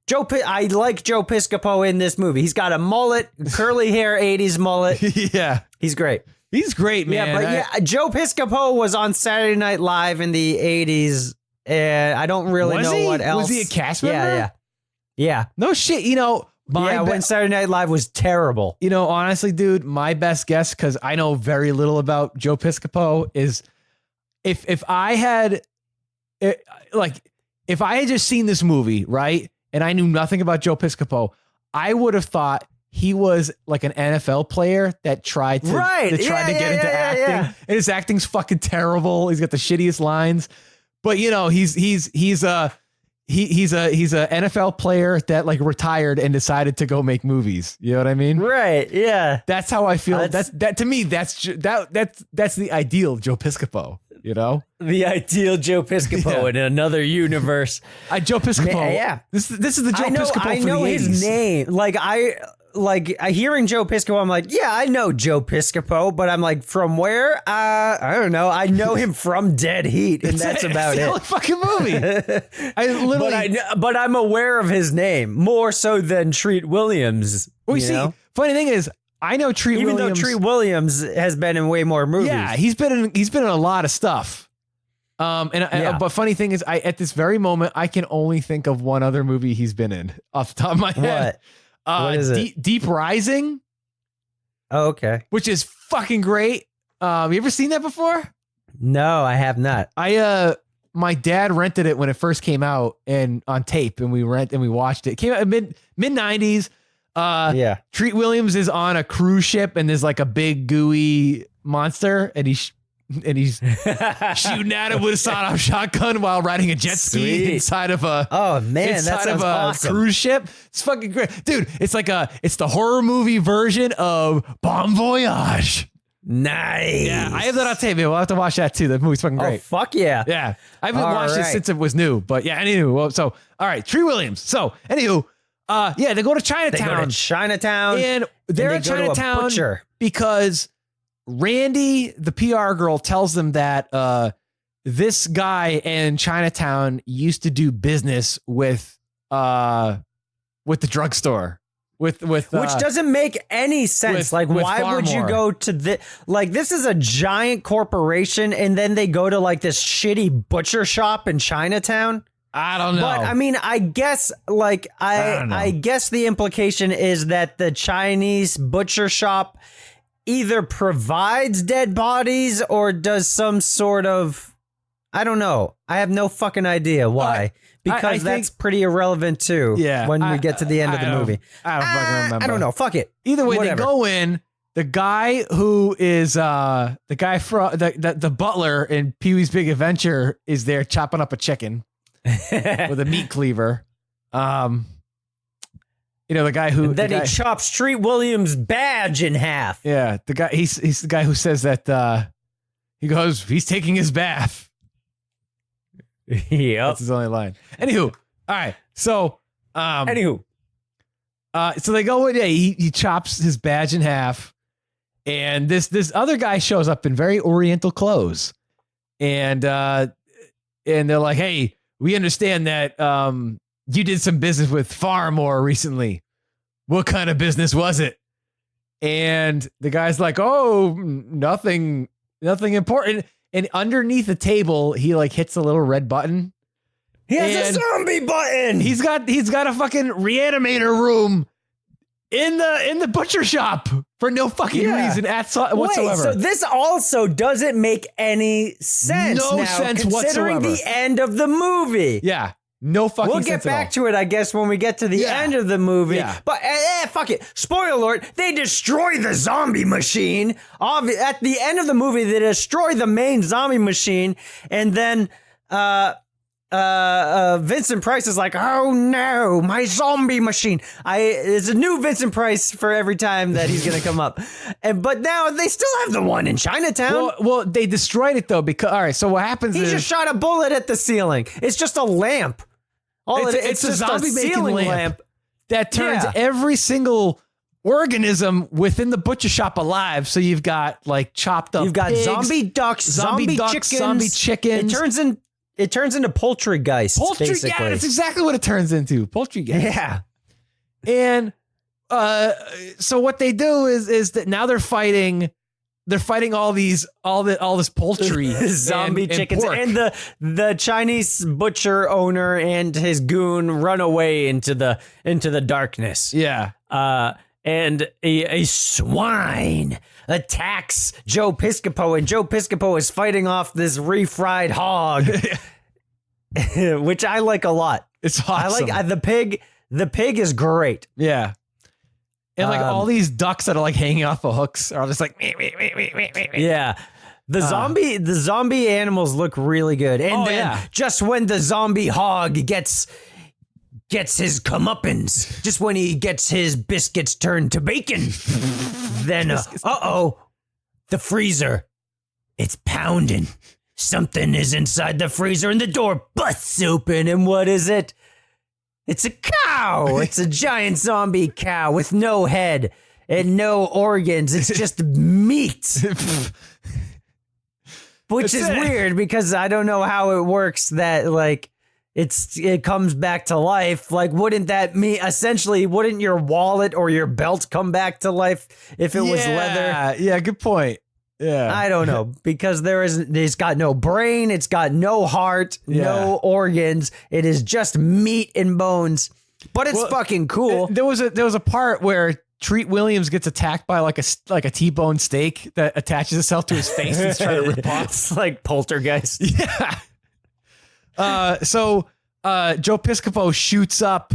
Speaker 10: I like Joe Piscopo in this movie. He's got a mullet, curly hair, 80s mullet.
Speaker 5: Yeah.
Speaker 10: He's great.
Speaker 5: He's great, man.
Speaker 10: Yeah, but Joe Piscopo was on Saturday Night Live in the 80s. And I don't really know what else.
Speaker 5: Was he a cast member?
Speaker 10: Yeah.
Speaker 5: No shit. You know,
Speaker 10: when Saturday Night Live was terrible.
Speaker 5: You know, honestly, dude, my best guess, because I know very little about Joe Piscopo, is if I had just seen this movie, right, and I knew nothing about Joe Piscopo, I would have thought he was like an NFL player that tried to get into acting. And his acting's fucking terrible. He's got the shittiest lines. But you know, he's a NFL player that like retired and decided to go make movies. You know what I mean?
Speaker 10: Right. Yeah.
Speaker 5: That's how I feel. That's to me. That's the ideal Joe Piscopo. You know,
Speaker 10: the ideal Joe Piscopo in another universe.
Speaker 5: Joe Piscopo. This is the Joe Piscopo.
Speaker 10: I know
Speaker 5: his
Speaker 10: name. Like hearing Joe Piscopo, I'm like, yeah, I know Joe Piscopo, but I'm like, from where? I don't know. I know him from Dead Heat, and that's about
Speaker 5: it's
Speaker 10: it.
Speaker 5: the only fucking movie. I literally.
Speaker 10: But I'm aware of his name more so than Treat Williams.
Speaker 5: Well, you see,
Speaker 10: know?
Speaker 5: funny thing is, I know Treat
Speaker 10: Even
Speaker 5: Williams.
Speaker 10: though Treat Williams has been in way more movies.
Speaker 5: Yeah, he's been in a lot of stuff. But funny thing is, at this very moment, I can only think of one other movie he's been in off the top of my head.
Speaker 10: What is it?
Speaker 5: Deep Rising.
Speaker 10: Oh, okay.
Speaker 5: Which is fucking great. You ever seen that before?
Speaker 10: No, I have not.
Speaker 5: My dad rented it when it first came out and on tape, and we watched it. It came out in mid 90s. Treat Williams is on a cruise ship, and there's like a big gooey monster, and he's shooting at it with a sawed-off shotgun while riding a jet ski inside of a cruise ship. It's fucking great, dude. It's the horror movie version of Bon Voyage.
Speaker 10: Nice.
Speaker 5: Yeah, I have that on tape. We'll have to watch that too. That movie's fucking great.
Speaker 10: Oh, fuck yeah.
Speaker 5: Yeah, I haven't watched it since it was new, but yeah. Anywho, all right, Treat Williams. So, anywho, they go to Chinatown. And they're in Chinatown because Randy, the PR girl, tells them that this guy in Chinatown used to do business with the drugstore. Which
Speaker 10: doesn't make any sense. Why would you go to this is a giant corporation and then they go to like this shitty butcher shop in Chinatown?
Speaker 5: I don't know.
Speaker 10: But I mean, I guess I guess the implication is that the Chinese butcher shop either provides dead bodies or does some sort of, I don't know. I have no fucking idea why. Because that's pretty irrelevant too. Yeah, when we get to the end of the movie.
Speaker 5: I don't fucking remember.
Speaker 10: I don't know. Fuck it.
Speaker 5: Either way, they go in. The guy who is the guy from the butler in Pee-wee's Big Adventure is there chopping up a chicken with a meat cleaver. The guy who
Speaker 10: and then he chops Treat Williams' badge in half.
Speaker 5: Yeah, the guy he's the guy who says that he goes, he's taking his bath.
Speaker 10: Yep.
Speaker 5: That's his only line. Anywho, all right. So, so they go in. Yeah, he chops his badge in half, and this other guy shows up in very Oriental clothes, and they're like, "Hey, we understand that you did some business with Farmore recently. What kind of business was it?" And the guy's like, "Oh, nothing important." And underneath the table, he like hits a little red button.
Speaker 10: He has a zombie button.
Speaker 5: He's got a fucking reanimator room in the butcher shop for no fucking reason whatsoever.
Speaker 10: Wait, so this also doesn't make any sense.
Speaker 5: No sense
Speaker 10: considering
Speaker 5: whatsoever.
Speaker 10: The end of the movie.
Speaker 5: Yeah. No fucking sense.
Speaker 10: We'll get back to it, I guess, when we get to the end of the movie.
Speaker 5: Yeah.
Speaker 10: But fuck it. Spoiler alert, they destroy the zombie machine. At the end of the movie, they destroy the main zombie machine. And then Vincent Price is like, "Oh no, my zombie machine." It's a new Vincent Price for every time that he's going to come up. But now they still have the one in Chinatown.
Speaker 5: Well, they destroyed it though because, all right, so what happens is...
Speaker 10: He just shot a bullet at the ceiling. It's just a lamp.
Speaker 5: It's a zombie making lamp that turns every single organism within the butcher shop alive. So you've got like chopped up pigs,
Speaker 10: zombie ducks, zombie chickens.
Speaker 5: Zombie chickens.
Speaker 10: It turns into poultrygeist. Basically.
Speaker 5: Yeah, that's exactly what it turns into. Poultrygeist.
Speaker 10: Yeah.
Speaker 5: And so what they do is that now they're fighting all this poultry,
Speaker 10: zombie chickens,
Speaker 5: pork.
Speaker 10: and the Chinese butcher owner and his goon run away into the darkness.
Speaker 5: Yeah.
Speaker 10: And a swine attacks Joe Piscopo, and Joe Piscopo is fighting off this refried hog, which I like a lot.
Speaker 5: It's awesome.
Speaker 10: I like the pig. The pig is great.
Speaker 5: Yeah. And like all these ducks that are like hanging off of hooks are just like,
Speaker 10: yeah. The zombie animals look really good. And just when the zombie hog gets his comeuppance, just when he gets his biscuits turned to bacon, then the freezer, it's pounding. Something is inside the freezer and the door busts open, and what is it? It's a cow. It's a giant zombie cow with no head and no organs. It's just meat. Which is weird because I don't know how it works that like it comes back to life. Like, wouldn't that mean essentially wouldn't your wallet or your belt come back to life if it was leather?
Speaker 5: Yeah, good point. Yeah.
Speaker 10: I don't know because it's got no brain, it's got no heart, no organs. It is just meat and bones. But it's fucking cool.
Speaker 5: There was a part where Treat Williams gets attacked by like a T-bone steak that attaches itself to his face and is trying to rip off.
Speaker 10: It's like Poltergeist.
Speaker 5: Yeah. So Joe Piscopo shoots up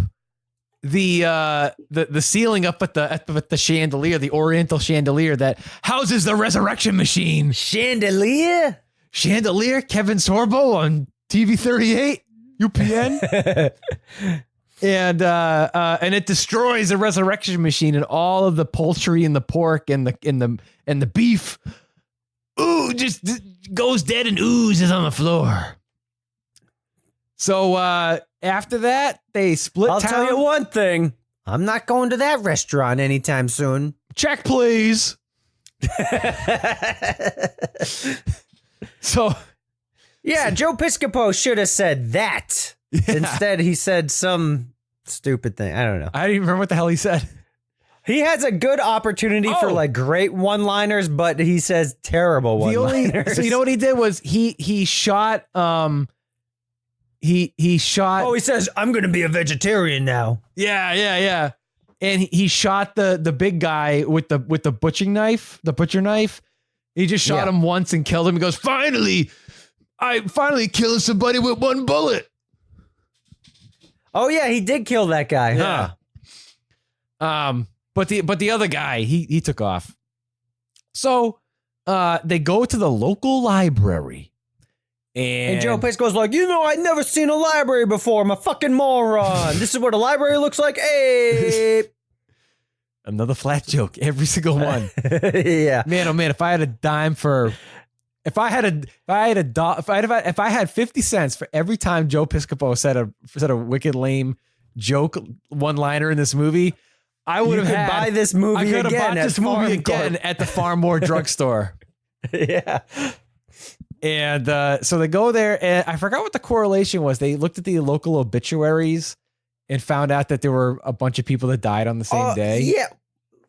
Speaker 5: the ceiling up at the chandelier, the Oriental chandelier that houses the resurrection machine.
Speaker 10: Chandelier?
Speaker 5: Kevin Sorbo on TV 38, UPN. And it destroys the resurrection machine, and all of the poultry and the pork and the beef just goes dead and oozes on the floor. So after that, they split
Speaker 10: I'll
Speaker 5: town.
Speaker 10: tell you one thing. I'm not going to that restaurant anytime soon.
Speaker 5: Check, please. So,
Speaker 10: yeah, Joe Piscopo should have said that. Yeah. Instead, he said some stupid thing. I don't know.
Speaker 5: I don't even remember what the hell he said.
Speaker 10: He has a good opportunity for like great one-liners, but he says terrible one-liners.
Speaker 5: So you know what he did was he shot he shot.
Speaker 10: Oh, he says, I'm going to be a vegetarian now.
Speaker 5: Yeah. And he shot the big guy with the butcher knife. He just shot him once and killed him. He goes, I finally killed somebody with one bullet.
Speaker 10: Oh yeah, he did kill that guy.
Speaker 5: Yeah.
Speaker 10: Huh?
Speaker 5: But the other guy, he took off. So they go to the local library. And
Speaker 10: Joe Piscopo's like, I'd never seen a library before. I'm a fucking moron. This is what a library looks like. Hey.
Speaker 5: Another flat joke. Every single one.
Speaker 10: Yeah.
Speaker 5: Man, oh man, if I had a dime for... If I had 50 cents for every time Joe Piscopo said a wicked lame joke one-liner in this movie, I would have
Speaker 10: buy this movie again. I could have bought this movie again
Speaker 5: at the Farmore drugstore.
Speaker 10: Yeah.
Speaker 5: And so they go there, and I forgot what the correlation was. They looked at the local obituaries and found out that there were a bunch of people that died on the same day.
Speaker 10: Yeah.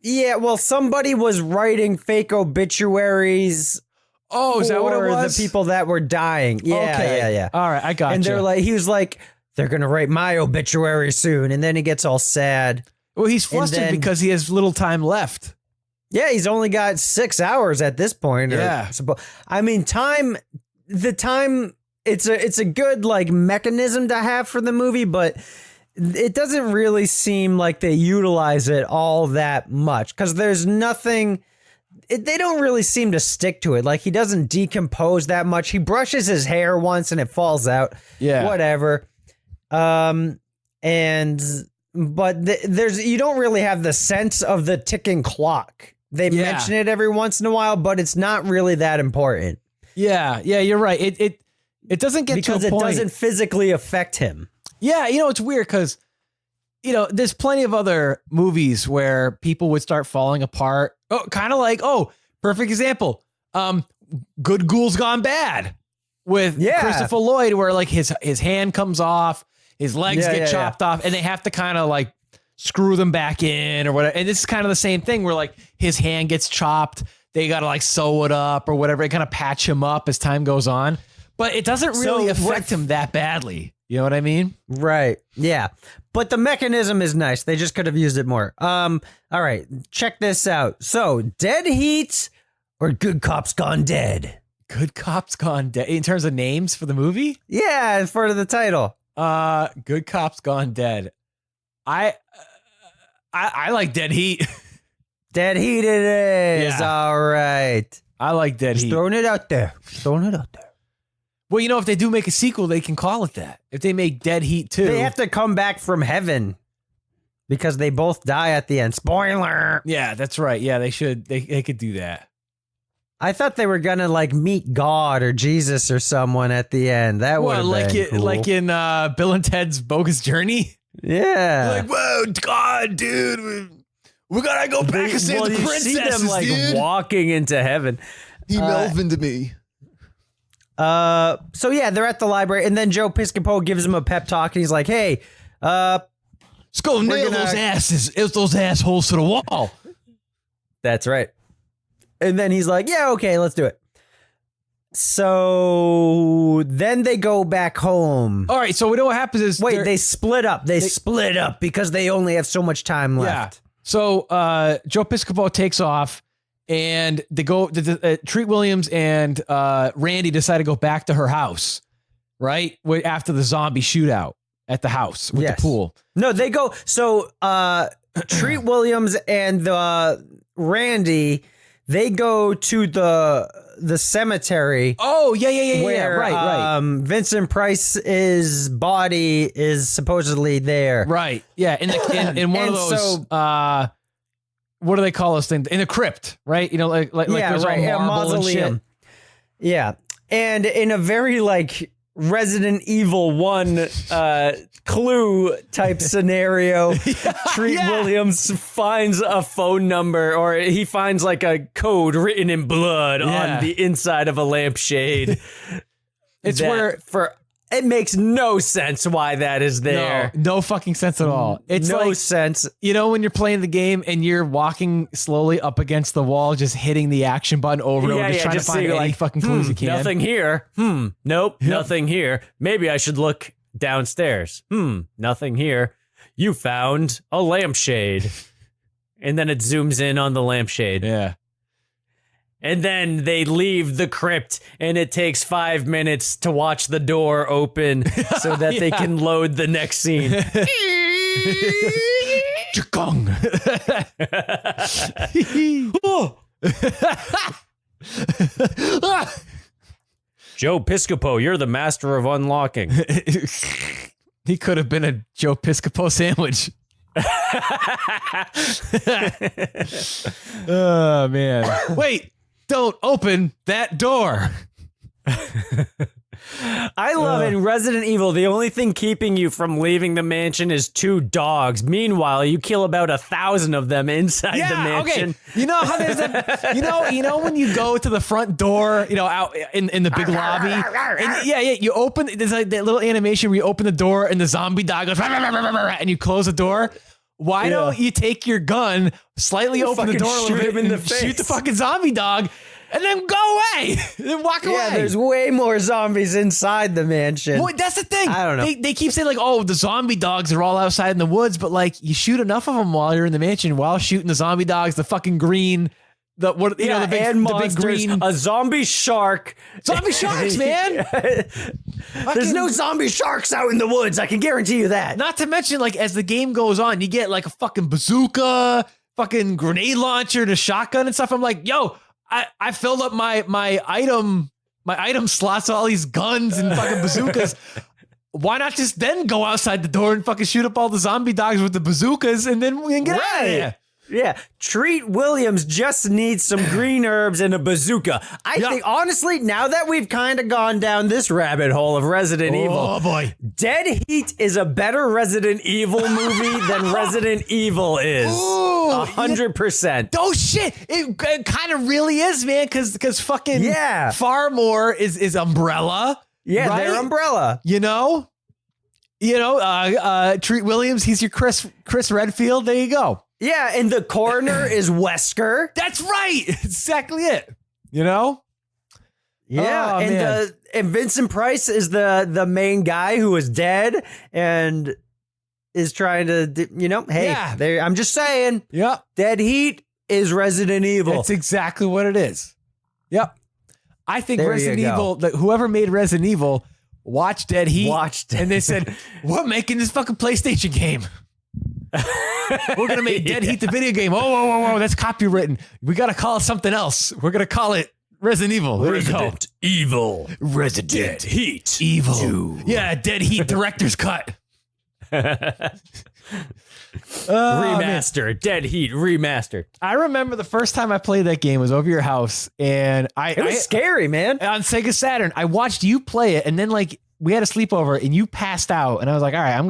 Speaker 10: Yeah, well, somebody was writing fake obituaries.
Speaker 5: Oh, is that what it was?
Speaker 10: The people that were dying. Yeah,
Speaker 5: okay.
Speaker 10: yeah.
Speaker 5: All right, I got you.
Speaker 10: And they're like, he was like, they're going to write my obituary soon. And then he gets all sad.
Speaker 5: Well, he's flustered because he has little time left.
Speaker 10: Yeah, he's only got 6 hours at this point.
Speaker 5: Yeah.
Speaker 10: I mean, the time, it's a good like mechanism to have for the movie, but it doesn't really seem like they utilize it all that much because there's nothing... they don't really seem to stick to it. Like, he doesn't decompose that much. He brushes his hair once and it falls out.
Speaker 5: Yeah.
Speaker 10: Whatever. But you don't really have the sense of the ticking clock. They mention it every once in a while, but it's not really that important.
Speaker 5: Yeah, you're right. It doesn't get
Speaker 10: because
Speaker 5: to a point.
Speaker 10: It doesn't physically affect him.
Speaker 5: Yeah, it's weird because, there's plenty of other movies where people would start falling apart. Oh, kind of like, perfect example. Good Ghouls Gone Bad with Christopher Lloyd, where like his hand comes off, his legs get chopped off, and they have to kind of like screw them back in or whatever. And this is kind of the same thing where like his hand gets chopped, they got to like sew it up or whatever, and kind of patch him up as time goes on. But it doesn't really affect him that badly. You know what I mean?
Speaker 10: Right. Yeah. But the mechanism is nice. They just could have used it more. All right. Check this out. So, Dead Heat or Good Cops Gone Dead?
Speaker 5: Good Cops Gone Dead. In terms of names for the movie?
Speaker 10: Yeah, for the title.
Speaker 5: Good Cops Gone Dead. I like Dead Heat.
Speaker 10: Dead Heat it is.
Speaker 5: Yeah.
Speaker 10: All right.
Speaker 5: I like Dead Heat.
Speaker 10: Throwing it out there.
Speaker 5: Well, if they do make a sequel, they can call it that. If they make Dead Heat 2.
Speaker 10: They have to come back from heaven because they both die at the end. Spoiler.
Speaker 5: Yeah, that's right. Yeah, they should. They could do that.
Speaker 10: I thought they were going to like meet God or Jesus or someone at the end. That would have been cool.
Speaker 5: Like in Bill and Ted's Bogus Journey?
Speaker 10: Yeah.
Speaker 5: Like, whoa, God, dude, we gotta go back and save the princesses,
Speaker 10: you see them like
Speaker 5: dude.
Speaker 10: walking into heaven.
Speaker 5: He Melvin to me.
Speaker 10: So yeah, they're at the library, and then Joe Piscopo gives him a pep talk, and he's like, "Hey,
Speaker 5: let's go nail
Speaker 10: gonna-
Speaker 5: those assholes to the wall."
Speaker 10: That's right. And then he's like, "Yeah, okay, let's do it." So then they go back home.
Speaker 5: All right, so we know what happens is
Speaker 10: They split up. They split up because they only have so much time left.
Speaker 5: Yeah. So Joe Piscopo takes off, and they go. Treat Williams and Randy decide to go back to her house, right? After the zombie shootout at the house with the pool.
Speaker 10: No, they go. So Treat Williams and Randy, they go to the cemetery.
Speaker 5: Oh, yeah.
Speaker 10: Where,
Speaker 5: Right.
Speaker 10: Vincent Price's body is supposedly there.
Speaker 5: Right. Yeah. In one of those. What do they call those things? In a crypt, right? You know, like there's all marble and shit.
Speaker 10: Yeah, and in a very like Resident Evil 1 Clue type scenario, Treat Williams finds a phone number, or he finds like a code written in blood on the inside of a lampshade.
Speaker 5: It's
Speaker 10: it makes no sense why that is there.
Speaker 5: No fucking sense at all. It's
Speaker 10: no
Speaker 5: like,
Speaker 10: sense.
Speaker 5: You know, when you're playing the game and you're walking slowly up against the wall, just hitting the action button over and over, just trying to find any fucking clues you can.
Speaker 10: Nothing here. Nope. Nothing here. Maybe I should look downstairs. Nothing here. You found a lampshade. And then it zooms in on the lampshade.
Speaker 5: Yeah.
Speaker 10: And then they leave the crypt, and it takes 5 minutes to watch the door open so that they can load the next scene.
Speaker 5: Chakong.
Speaker 10: Joe Piscopo, you're the master of unlocking.
Speaker 5: He could have been a Joe Piscopo sandwich. Oh, man. Wait. Don't open that door.
Speaker 10: I love in Resident Evil, the only thing keeping you from leaving the mansion is 2 dogs. Meanwhile, you kill about 1,000 of them inside the mansion.
Speaker 5: Okay. You know how there's that, you know when you go to the front door, out in the big lobby, and you open, there's like that little animation where you open the door and the zombie dog goes, and you close the door. Why don't you take your gun, slightly open the door a little bit, and shoot the fucking zombie dog, and then go away, then walk away?
Speaker 10: Yeah, there's way more zombies inside the mansion.
Speaker 5: Well, that's the thing.
Speaker 10: I don't know.
Speaker 5: They keep saying like, oh, the zombie dogs are all outside in the woods, but like you shoot enough of them while you're in the mansion, while shooting the zombie dogs, the fucking green. The big green,
Speaker 10: a zombie shark.
Speaker 5: Zombie sharks, man.
Speaker 10: There's no zombie sharks out in the woods. I can guarantee you that.
Speaker 5: Not to mention, like, as the game goes on, you get like a fucking bazooka, fucking grenade launcher, and a shotgun and stuff. I'm like, yo, I filled up my item slots with all these guns and fucking bazookas. Why not just then go outside the door and fucking shoot up all the zombie dogs with the bazookas, and then we can get out of here?
Speaker 10: Yeah, Treat Williams just needs some green herbs and a bazooka. I think, honestly, now that we've kind of gone down this rabbit hole of Resident Evil,
Speaker 5: oh boy,
Speaker 10: Dead Heat is a better Resident Evil movie than Resident Evil is. 100%.
Speaker 5: Oh shit, it kind of really is, man, because fucking Farmore is Umbrella.
Speaker 10: Yeah,
Speaker 5: right?
Speaker 10: they're Umbrella.
Speaker 5: Treat Williams, he's your Chris Redfield. There you go.
Speaker 10: Yeah, and the coroner is Wesker.
Speaker 5: That's right. Exactly it. Yeah,
Speaker 10: and Vincent Price is the main guy who is dead and is trying to, I'm just saying.
Speaker 5: Yep.
Speaker 10: Dead Heat is Resident Evil.
Speaker 5: That's exactly what it is. Yep. I think Resident Evil, whoever made Resident Evil, watched Dead Heat. And they said, we're making this fucking PlayStation game. We're going to make Dead Heat the video game. Whoa, that's copywritten. We got to call it something else. We're going to call it Resident Evil.
Speaker 10: Resident Evil.
Speaker 5: Resident Heat. Evil. 2. Yeah, Dead Heat director's cut.
Speaker 10: Remastered. Dead Heat remastered.
Speaker 5: I remember the first time I played that game was over your house, and
Speaker 10: it was scary, man.
Speaker 5: On Sega Saturn. I watched you play it, and then like we had a sleepover and you passed out, and I was like, all right, I'm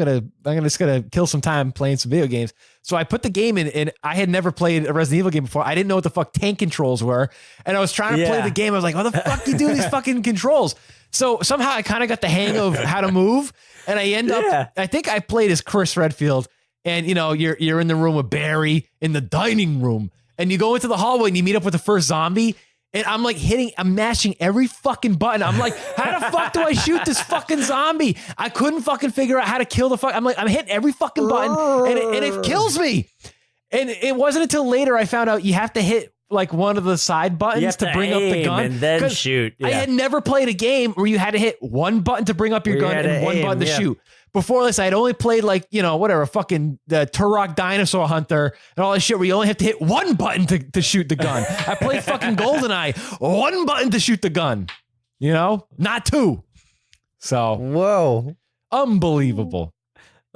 Speaker 5: just gonna kill some time playing some video games. So I put the game in, and I had never played a Resident Evil game before. I didn't know what the fuck tank controls were, and I was trying to play the game. I was like, how the fuck do you do these fucking controls? So somehow I kind of got the hang of how to move, and I end up. I think I played as Chris Redfield, and you're in the room with Barry in the dining room, and you go into the hallway and you meet up with the first zombie. And I'm like I'm mashing every fucking button. I'm like, how the fuck do I shoot this fucking zombie? I couldn't fucking figure out how to kill the fuck. I'm hitting every fucking button and it kills me. And it wasn't until later I found out you have to hit like one of the side buttons to bring up the gun
Speaker 10: and then shoot.
Speaker 5: I had never played a game where you had to hit one button to bring up your gun and one button to shoot. Before this, I had only played fucking the Turok Dinosaur Hunter and all that shit where you only have to hit one button to shoot the gun. I played fucking GoldenEye, one button to shoot the gun, not two. So,
Speaker 10: whoa,
Speaker 5: unbelievable.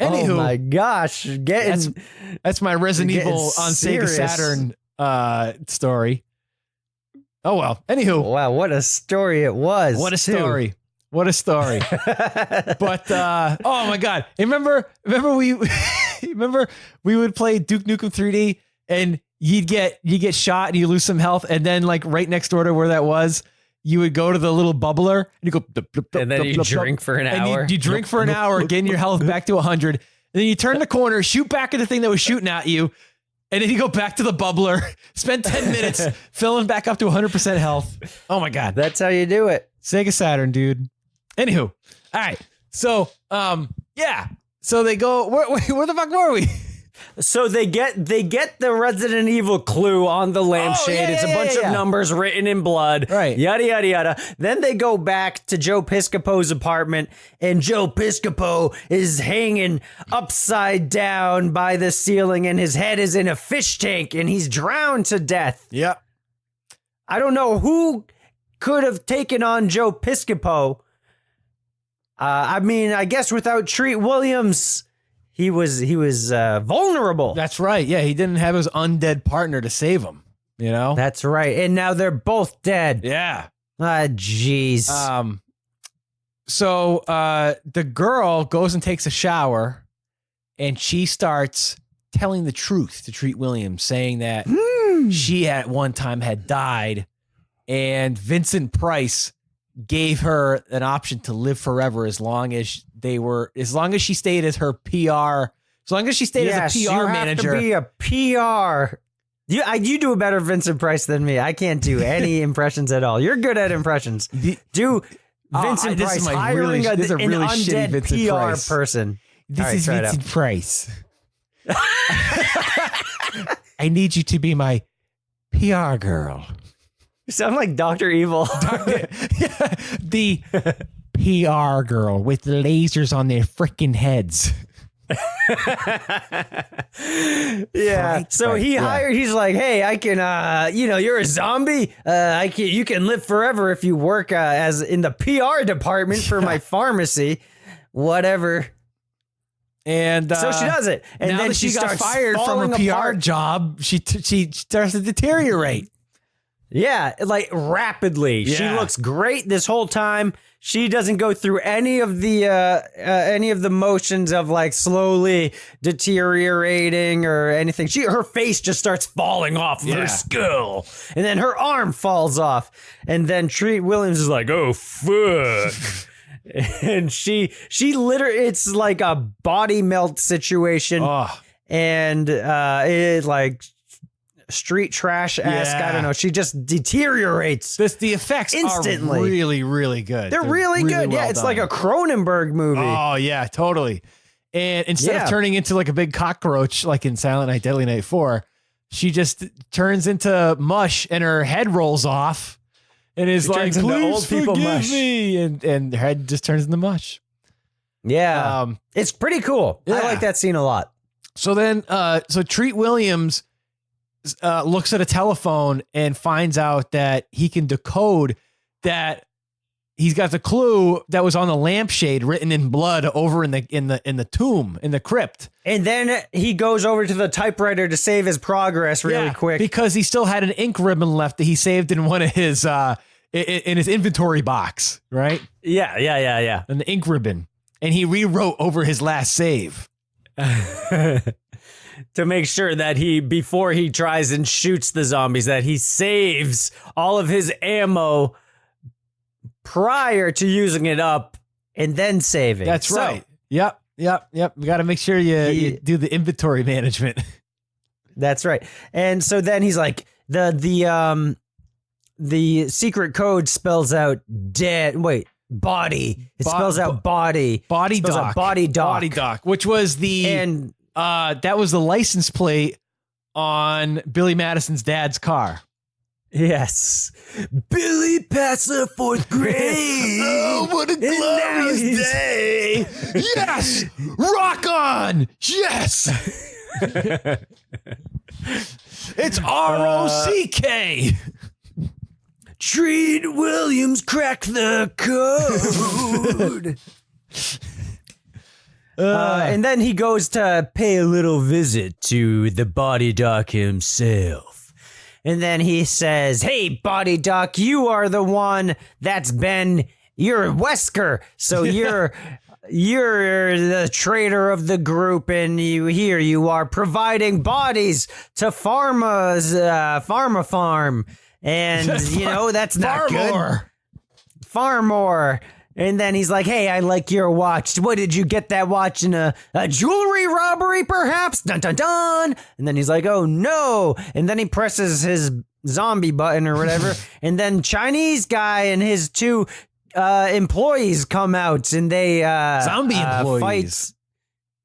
Speaker 5: Anywho,
Speaker 10: oh my gosh,
Speaker 5: that's my Resident Evil on
Speaker 10: serious.
Speaker 5: Sega Saturn story. Oh well. Anywho,
Speaker 10: wow, what a story it was.
Speaker 5: What a story. What a story. But oh my God. Remember we would play Duke Nukem 3D and you'd get shot and you lose some health, and then like right next door to where that was, you would go to the little bubbler and you go
Speaker 10: and then you drink for an hour.
Speaker 5: You drink for an hour, getting your health back to 100. And then you turn the corner, shoot back at the thing that was shooting at you, and then you go back to the bubbler, spend 10 minutes filling back up to 100% health. Oh my God.
Speaker 10: That's how you do it.
Speaker 5: Sega Saturn, dude. Anywho, all right. So, So they go. Where the fuck were we?
Speaker 10: So they get the Resident Evil clue on the lampshade. It's a bunch of numbers written in blood.
Speaker 5: Right.
Speaker 10: Yada, yada, yada. Then they go back to Joe Piscopo's apartment, and Joe Piscopo is hanging upside down by the ceiling, and his head is in a fish tank, and he's drowned to death.
Speaker 5: Yep.
Speaker 10: I don't know who could have taken on Joe Piscopo. I guess without Treat Williams, he was vulnerable.
Speaker 5: That's right. Yeah, he didn't have his undead partner to save him.
Speaker 10: That's right. And now they're both dead.
Speaker 5: Yeah.
Speaker 10: Jeez.
Speaker 5: So the girl goes and takes a shower, and she starts telling the truth to Treat Williams, saying that she at one time had died, and Vincent Price gave her an option to live forever as long as she stayed as her PR, as long as she stayed as a PR manager.
Speaker 10: You have to be a PR. You do a better Vincent Price than me. I can't do any impressions at all. You're good at impressions. Do Vincent Price hiring an undead PR person.
Speaker 5: This is Vincent Price. I need you to be my PR girl.
Speaker 10: You sound like Dr. Evil.
Speaker 5: The PR girl with the lasers on their freaking heads.
Speaker 10: Yeah. So he hired, he's like, hey, I can, you're a zombie. You can live forever if you work as in the PR department for my pharmacy, whatever.
Speaker 5: And
Speaker 10: so she does it. And
Speaker 5: now
Speaker 10: then
Speaker 5: that she got fired from her PR job, she starts to deteriorate.
Speaker 10: Yeah, like rapidly. Yeah. She looks great this whole time. She doesn't go through any of the motions of like slowly deteriorating or anything. Her face just starts falling off of her skull, and then her arm falls off, and then Treat Williams is like, "Oh fuck." And she literally, it's like a body melt situation, and it like street trash-esque. I don't know. She just deteriorates.
Speaker 5: The effects
Speaker 10: instantly
Speaker 5: are really, really good.
Speaker 10: They're really good.
Speaker 5: Well
Speaker 10: It's
Speaker 5: done.
Speaker 10: like a Cronenberg movie.
Speaker 5: Oh yeah, totally. And instead of turning into like a big cockroach like in Silent Night, Deadly Night 4, she just turns into mush and her head rolls off and is like, "Please old people forgive me," and her head just turns into mush.
Speaker 10: Yeah, it's pretty cool.
Speaker 5: Yeah.
Speaker 10: I like that scene a lot.
Speaker 5: So then, Treat Williams looks at a telephone and finds out that he can decode that he's got the clue that was on the lampshade written in blood over in the tomb, in the crypt.
Speaker 10: And then he goes over to the typewriter to save his progress really quick
Speaker 5: because he still had an ink ribbon left that he saved in one of his in his inventory box, right?
Speaker 10: Yeah.
Speaker 5: And the ink ribbon. And he rewrote over his last save.
Speaker 10: To make sure that before he tries and shoots the zombies, that he saves all of his ammo prior to using it up and then saving.
Speaker 5: That's right. Yep. We got to make sure you do the inventory management.
Speaker 10: That's right. And so then he's like, the secret code spells out body. It spells out body.
Speaker 5: Body
Speaker 10: spells
Speaker 5: dock.
Speaker 10: out body dock.
Speaker 5: Body dock, which was that was the license plate on Billy Madison's dad's car.
Speaker 10: Yes. Billy passed the 4th grade.
Speaker 5: Oh, what a glorious day. Yes. Rock on. Yes. It's ROCK.
Speaker 10: Treat Williams cracked the code. And then he goes to pay a little visit to the body doc himself. And then he says, hey, body doc, you are the one you're Wesker. So you're the traitor of the group, and you are providing bodies to Pharma Farm. And, that's not good. Farmore. And then he's like, hey, I like your watch. What, did you get that watch in a jewelry robbery, perhaps? Dun, dun, dun. And then he's like, oh, no. And then he presses his zombie button or whatever. And then Chinese guy and his 2 employees come out, and they
Speaker 5: zombie employees.
Speaker 10: Fight.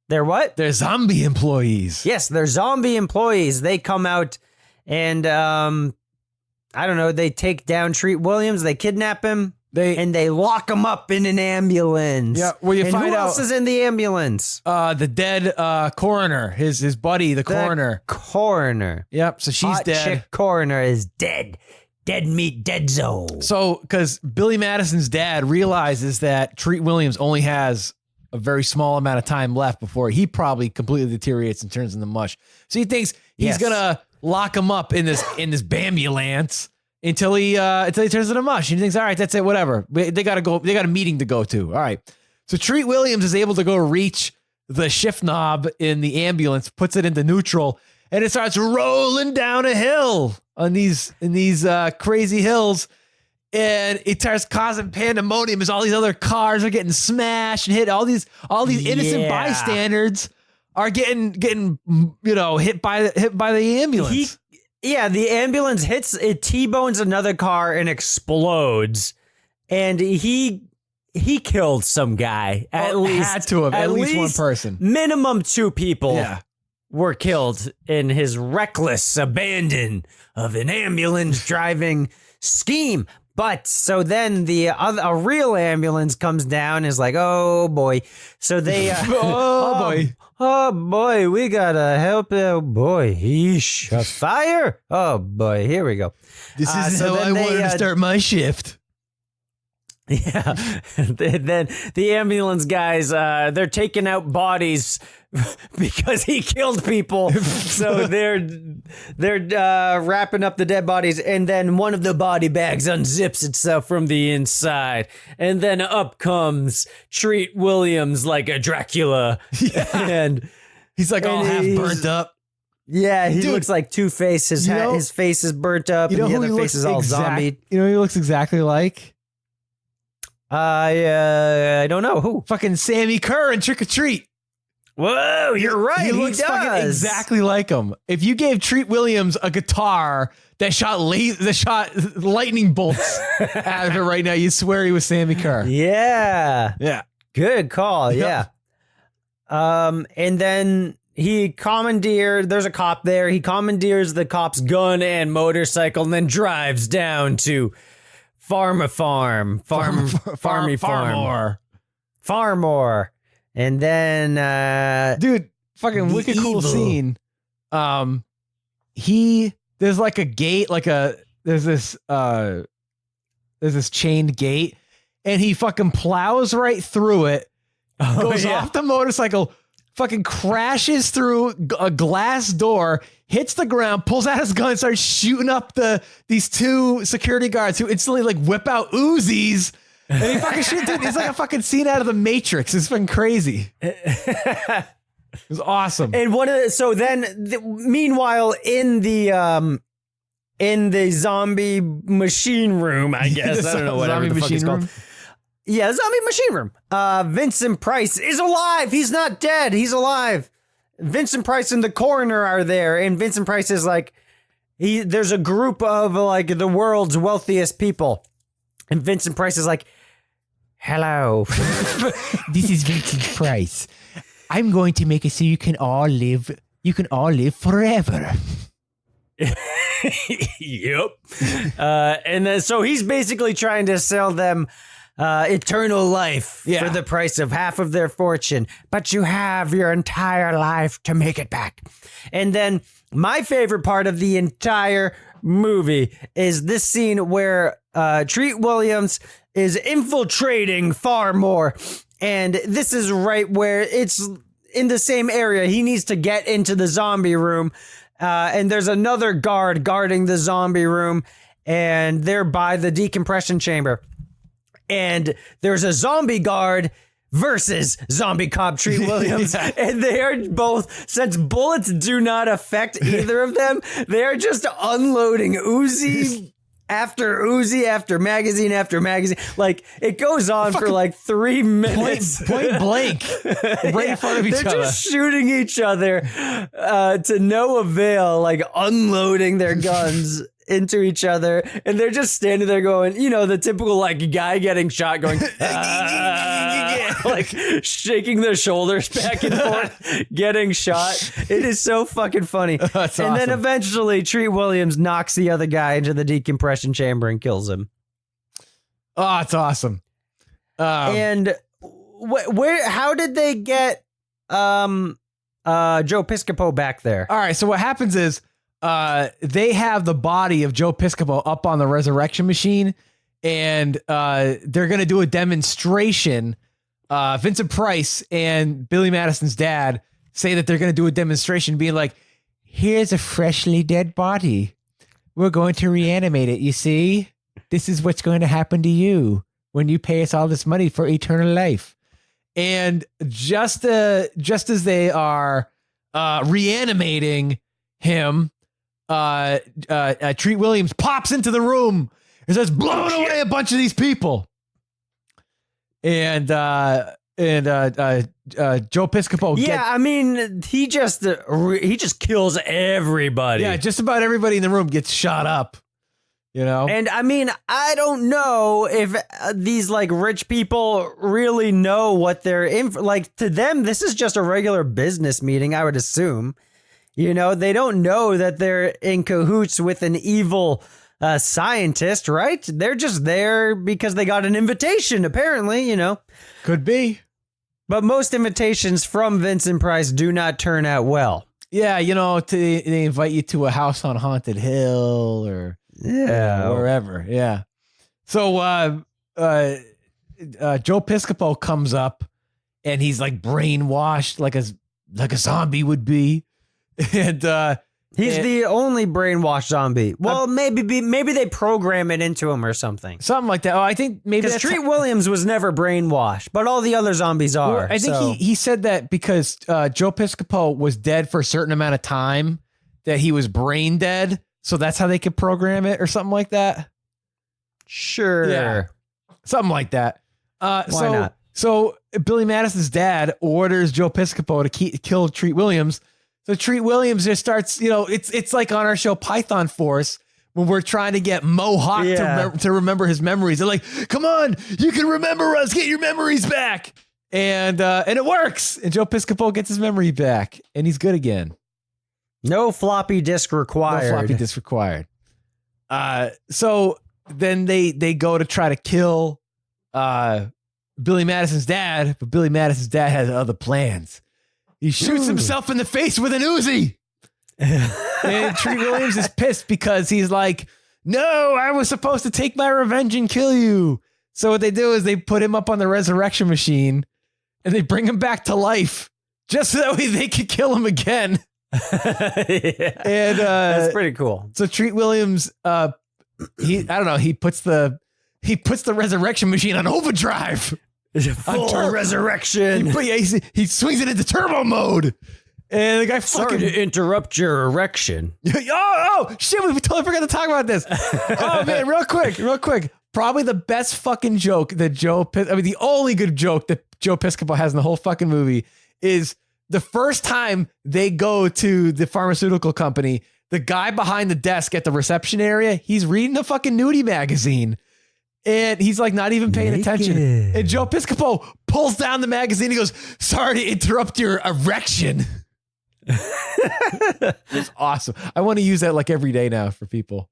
Speaker 10: They're what?
Speaker 5: They're zombie employees.
Speaker 10: Yes, they're zombie employees. They come out and, I don't know, they take down Treat Williams. They kidnap him. They lock him up in an ambulance.
Speaker 5: Yeah, where you
Speaker 10: and
Speaker 5: find
Speaker 10: who
Speaker 5: out
Speaker 10: else is in the ambulance?
Speaker 5: The dead coroner, his buddy, the coroner.
Speaker 10: Coroner.
Speaker 5: Yep. So she's
Speaker 10: Hot
Speaker 5: dead.
Speaker 10: Chick coroner is dead. Dead meat, dead zone.
Speaker 5: So, because Billy Madison's dad realizes that Treat Williams only has a very small amount of time left before he probably completely deteriorates and turns into mush. So he thinks he's gonna lock him up in this bambulance until he turns into mush. And he thinks, all right, that's it, whatever. They got a meeting to go to. All right. So Treat Williams is able to go reach the shift knob in the ambulance, puts it into neutral, and it starts rolling down a hill in these crazy hills. And it starts causing pandemonium as all these other cars are getting smashed and hit. All these innocent bystanders are getting hit by the ambulance.
Speaker 10: The ambulance hits, it T-bones another car and explodes. And he killed some guy. At least
Speaker 5: one person.
Speaker 10: Minimum 2 people were killed in his reckless abandon of an ambulance driving scheme. But so then a real ambulance comes down and is like, oh boy. So they oh boy, we gotta help. Oh boy, heesh, a fire. Oh boy, here we go.
Speaker 5: This is how I wanted to start my shift.
Speaker 10: Yeah. Then the ambulance guys, they're taking out bodies because he killed people. So they're wrapping up the dead bodies, and then one of the body bags unzips itself from the inside, and then up comes Treat Williams like a Dracula.
Speaker 5: Yeah.
Speaker 10: And
Speaker 5: he's like all half burnt up.
Speaker 10: Yeah, he looks like Two-Face. His face is burnt up, and the other face is all zombie.
Speaker 5: You know who he looks exactly like?
Speaker 10: I don't know who.
Speaker 5: Fucking Sammy Kerr in Trick or Treat.
Speaker 10: Whoa, you're right.
Speaker 5: He looks fucking exactly like him. If you gave Treat Williams a guitar that shot lightning bolts out of it right now, you'd swear he was Sammy Kerr.
Speaker 10: Yeah. Good call. Yeah. And then there's a cop there. He commandeers the cop's gun and motorcycle and then drives down to Farmore. And then
Speaker 5: dude, fucking wicked cool scene. There's like a gate, there's this chained gate, and he fucking plows right through it, goes off the motorcycle, fucking crashes through a glass door, hits the ground, pulls out his gun, and starts shooting up these two security guards who instantly like whip out Uzis. And he fucking shoots it. It's like a fucking scene out of the Matrix. It's been crazy. It was awesome.
Speaker 10: And meanwhile, in the zombie machine room, I guess I don't know whatever the fuck it's called. Yeah, zombie machine room. Vincent Price is alive. He's not dead. He's alive. Vincent Price and the coroner are there, and Vincent Price is like, there's a group of like the world's wealthiest people, and Vincent Price is like, hello,
Speaker 5: this is Vincent Price. I'm going to make it so you can all live forever.
Speaker 10: Yep. And then, so he's basically trying to sell them eternal life for the price of half of their fortune, but you have your entire life to make it back. And then my favorite part of the entire movie is this scene where Treat Williams is infiltrating Farmore, and this is right where it's in the same area. He needs to get into the zombie room, and there's another guard guarding the zombie room, and they're by the decompression chamber. And there's a zombie guard versus zombie cop Treat Williams. And they are both, since bullets do not affect either of them, they are just unloading Uzi after magazine after magazine. Like, it goes on for like 3 minutes.
Speaker 5: Point blank. Right in front of each other.
Speaker 10: They're just shooting each other to no avail, like unloading their guns into each other, and they're just standing there going, the typical like guy getting shot going like shaking their shoulders back and forth, getting shot. It is so fucking funny.
Speaker 5: That's
Speaker 10: and
Speaker 5: awesome.
Speaker 10: Then eventually Treat Williams knocks the other guy into the decompression chamber and kills him.
Speaker 5: Oh, it's awesome.
Speaker 10: And how did they get Joe Piscopo back there?
Speaker 5: All right, so what happens is they have the body of Joe Piscopo up on the resurrection machine, and they're going to do a demonstration. Vincent Price and Billy Madison's dad say that they're going to do a demonstration being like, here's a freshly dead body. We're going to reanimate it. You see, this is what's going to happen to you when you pay us all this money for eternal life. And just as they are reanimating him, Treat Williams pops into the room and starts blowing away a bunch of these people. And Joe Piscopo.
Speaker 10: He just kills everybody.
Speaker 5: Yeah, just about everybody in the room gets shot up.
Speaker 10: And I don't know if these like rich people really know what they're in for. Like, to them, this is just a regular business meeting, I would assume. They don't know that they're in cahoots with an evil scientist, right? They're just there because they got an invitation, apparently,
Speaker 5: Could be.
Speaker 10: But most invitations from Vincent Price do not turn out well.
Speaker 5: Yeah, they invite you to a house on Haunted Hill or wherever. Yeah. So Joe Piscopo comes up and he's like brainwashed like a zombie would be. And
Speaker 10: he's the only brainwashed zombie. Well, maybe they program it into him or something.
Speaker 5: Something like that. Oh, I think maybe
Speaker 10: because Treat Williams was never brainwashed, but all the other zombies are.
Speaker 5: Well, I think he said that because Joe Piscopo was dead for a certain amount of time, that he was brain dead, so that's how they could program it or something like that.
Speaker 10: Sure.
Speaker 5: Yeah. Something like that.
Speaker 10: Why not?
Speaker 5: So Billy Madison's dad orders Joe Piscopo to kill Treat Williams. So Treat Williams just starts, it's like on our show Python Force when we're trying to get Mohawk to remember his memories. They're like, come on, you can remember us, get your memories back. And it works. And Joe Piscopo gets his memory back and he's good again.
Speaker 10: No floppy disk required.
Speaker 5: So then they go to try to kill Billy Madison's dad, but Billy Madison's dad has other plans. He shoots himself in the face with an Uzi. And Treat Williams is pissed because he's like, no, I was supposed to take my revenge and kill you. So what they do is they put him up on the resurrection machine and they bring him back to life. just so that way they could kill him again.
Speaker 10: Yeah.
Speaker 5: And
Speaker 10: That's pretty cool.
Speaker 5: so Treat Williams, he puts the resurrection machine on overdrive.
Speaker 10: Full resurrection.
Speaker 5: He swings it into turbo mode. And the guy
Speaker 10: Sorry to interrupt your erection.
Speaker 5: oh shit, we totally forgot to talk about this. Oh man, real quick. Probably the best fucking joke that the only good joke that Joe Piscopo has in the whole fucking movie is the first time they go to the pharmaceutical company, the guy behind the desk at the reception area, he's reading a fucking nudie magazine. And he's like not even paying attention. And Joe Piscopo pulls down the magazine. He goes, "Sorry to interrupt your erection." It's awesome. I want to use that like every day now for people.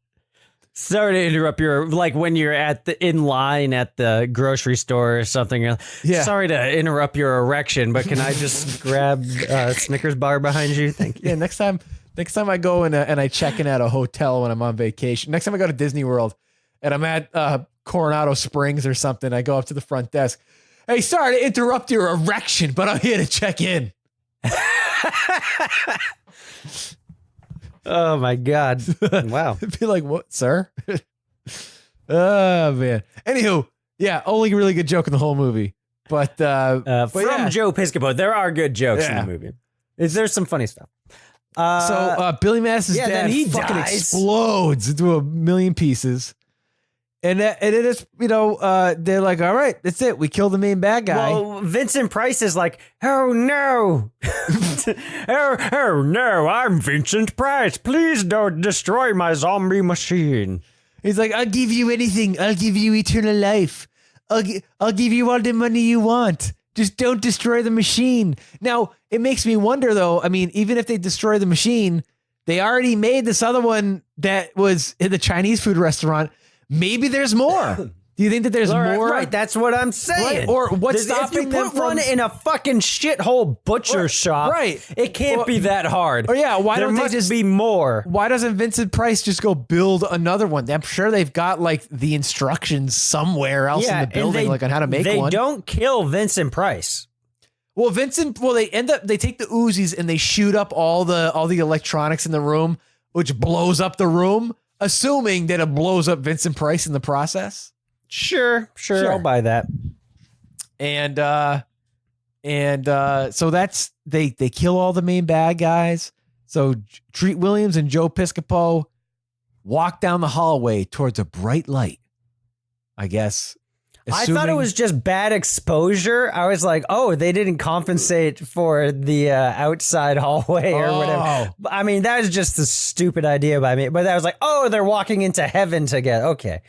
Speaker 10: Sorry to interrupt your, like when you're in line at the grocery store or something.
Speaker 5: Yeah.
Speaker 10: Sorry to interrupt your erection, but can I just grab a Snickers bar behind you? Thank you.
Speaker 5: Yeah, next time I go and I check in at a hotel when I'm on vacation. Next time I go to Disney World and I'm at Coronado Springs or something, I go up to the front desk. "Hey, sorry to interrupt your erection, but I'm here to check in."
Speaker 10: Oh my God. Wow.
Speaker 5: Be like, "What, sir?" Oh man. Anywho, yeah, only really good joke in the whole movie. But
Speaker 10: From
Speaker 5: yeah.
Speaker 10: Joe Piscopo, there are good jokes in the movie. There's some funny stuff.
Speaker 5: So Billy Madison's dad
Speaker 10: then he
Speaker 5: fucking
Speaker 10: dies.
Speaker 5: explodes into a million pieces. And it is, they're like, "All right, that's it. We killed the main bad guy."
Speaker 10: Well, Vincent Price is like, "Oh no, oh no, I'm Vincent Price. Please don't destroy my zombie machine."
Speaker 5: He's like, "I'll give you anything. I'll give you eternal life. I'll give you all the money you want. Just don't destroy the machine." Now, it makes me wonder, though. I mean, even if they destroy the machine, they already made this other one that was in the Chinese food restaurant. Maybe there's more. Do you think that there's more?
Speaker 10: Right, that's what I'm saying.
Speaker 5: Right, or what's stopping
Speaker 10: if you
Speaker 5: them
Speaker 10: put one
Speaker 5: from-
Speaker 10: in a fucking shithole butcher shop,
Speaker 5: right.
Speaker 10: it can't be that hard.
Speaker 5: Or yeah, why
Speaker 10: there
Speaker 5: don't they
Speaker 10: must
Speaker 5: just
Speaker 10: be more?
Speaker 5: Why doesn't Vincent Price just go build another one? I'm sure they've got like the instructions somewhere else in the building, like on how to make one.
Speaker 10: They don't kill Vincent Price.
Speaker 5: Well, they take the Uzis and they shoot up all the electronics in the room, which blows up the room, assuming that it blows up Vincent Price in the process.
Speaker 10: Sure, I'll buy that.
Speaker 5: And so that's they kill all the main bad guys. So Treat Williams and Joe Piscopo walk down the hallway towards a bright light. I guess.
Speaker 10: I thought it was just bad exposure. I was like, oh, they didn't compensate for the outside hallway or whatever. I mean, that was just a stupid idea by me. But I was like, oh, they're walking into heaven together. Okay.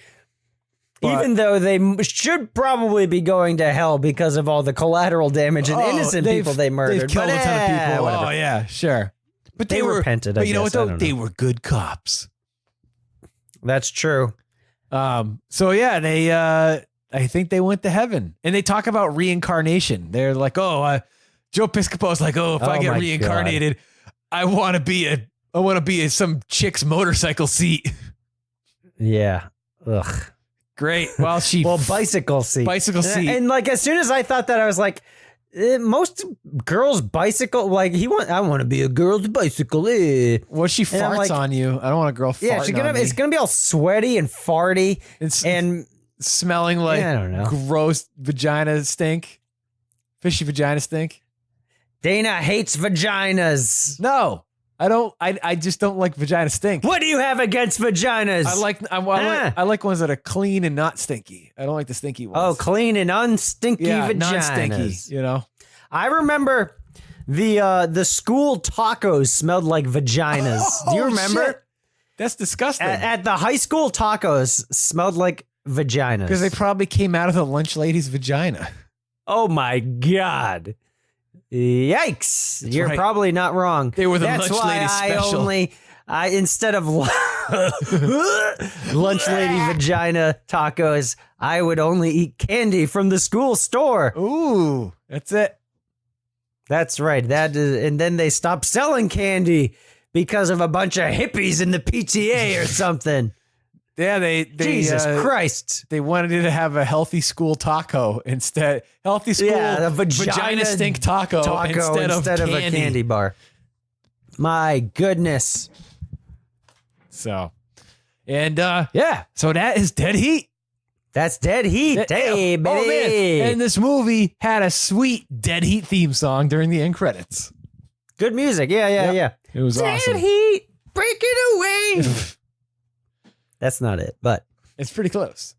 Speaker 10: Even though they should probably be going to hell because of all the collateral damage and innocent people they murdered.
Speaker 5: They've killed a ton of people.
Speaker 10: Whatever.
Speaker 5: Oh, yeah, sure. But
Speaker 10: they repented,
Speaker 5: But you know what, though?
Speaker 10: I don't
Speaker 5: They
Speaker 10: know.
Speaker 5: were good cops.
Speaker 10: That's true.
Speaker 5: So, yeah, they... I think they went to heaven, and they talk about reincarnation. They're like, Joe Piscopo's like, if I get reincarnated, I want to be in some chick's motorcycle seat.
Speaker 10: Yeah. Ugh.
Speaker 5: Great. Well,
Speaker 10: bicycle seat.
Speaker 5: Bicycle seat.
Speaker 10: And like, as soon as I thought that, I was like, most girls bicycle, like I want to be a girl's bicycle.
Speaker 5: Well, she farts on you. I don't want a girl farting on me.
Speaker 10: It's going to be all sweaty and farty and
Speaker 5: smelling like
Speaker 10: I don't know.
Speaker 5: Gross vagina stink. Fishy vagina stink.
Speaker 10: Dana hates vaginas.
Speaker 5: No, I don't. I just don't like vagina stink.
Speaker 10: What do you have against vaginas?
Speaker 5: I like ones that are clean and not stinky. I don't like the stinky ones.
Speaker 10: Oh, clean and unstinky vaginas.
Speaker 5: Non-stinky, you know.
Speaker 10: I remember the school tacos smelled like vaginas. Do you remember?
Speaker 5: Shit. That's disgusting.
Speaker 10: At the high school tacos smelled like vaginas.
Speaker 5: Because they probably came out of the lunch lady's vagina.
Speaker 10: Oh my God. Yikes. You're
Speaker 5: right.
Speaker 10: probably not wrong.
Speaker 5: They were the
Speaker 10: That's
Speaker 5: lunch
Speaker 10: why
Speaker 5: lady special.
Speaker 10: Instead of lunch lady vagina tacos, I would only eat candy from the school store.
Speaker 5: Ooh, that's it.
Speaker 10: That's right. And then they stopped selling candy because of a bunch of hippies in the PTA or something.
Speaker 5: Yeah, they
Speaker 10: Jesus Christ.
Speaker 5: They wanted you to have a healthy school taco instead. Healthy school
Speaker 10: a
Speaker 5: vagina stink taco instead of
Speaker 10: a candy bar. My goodness.
Speaker 5: So, and so that is Dead Heat.
Speaker 10: That's Dead Heat. Hey, baby.
Speaker 5: Oh, man. And this movie had a sweet Dead Heat theme song during the end credits.
Speaker 10: Good music. Yeah.
Speaker 5: It was awesome.
Speaker 10: Dead Heat, break it away. That's not it, but
Speaker 5: it's pretty close.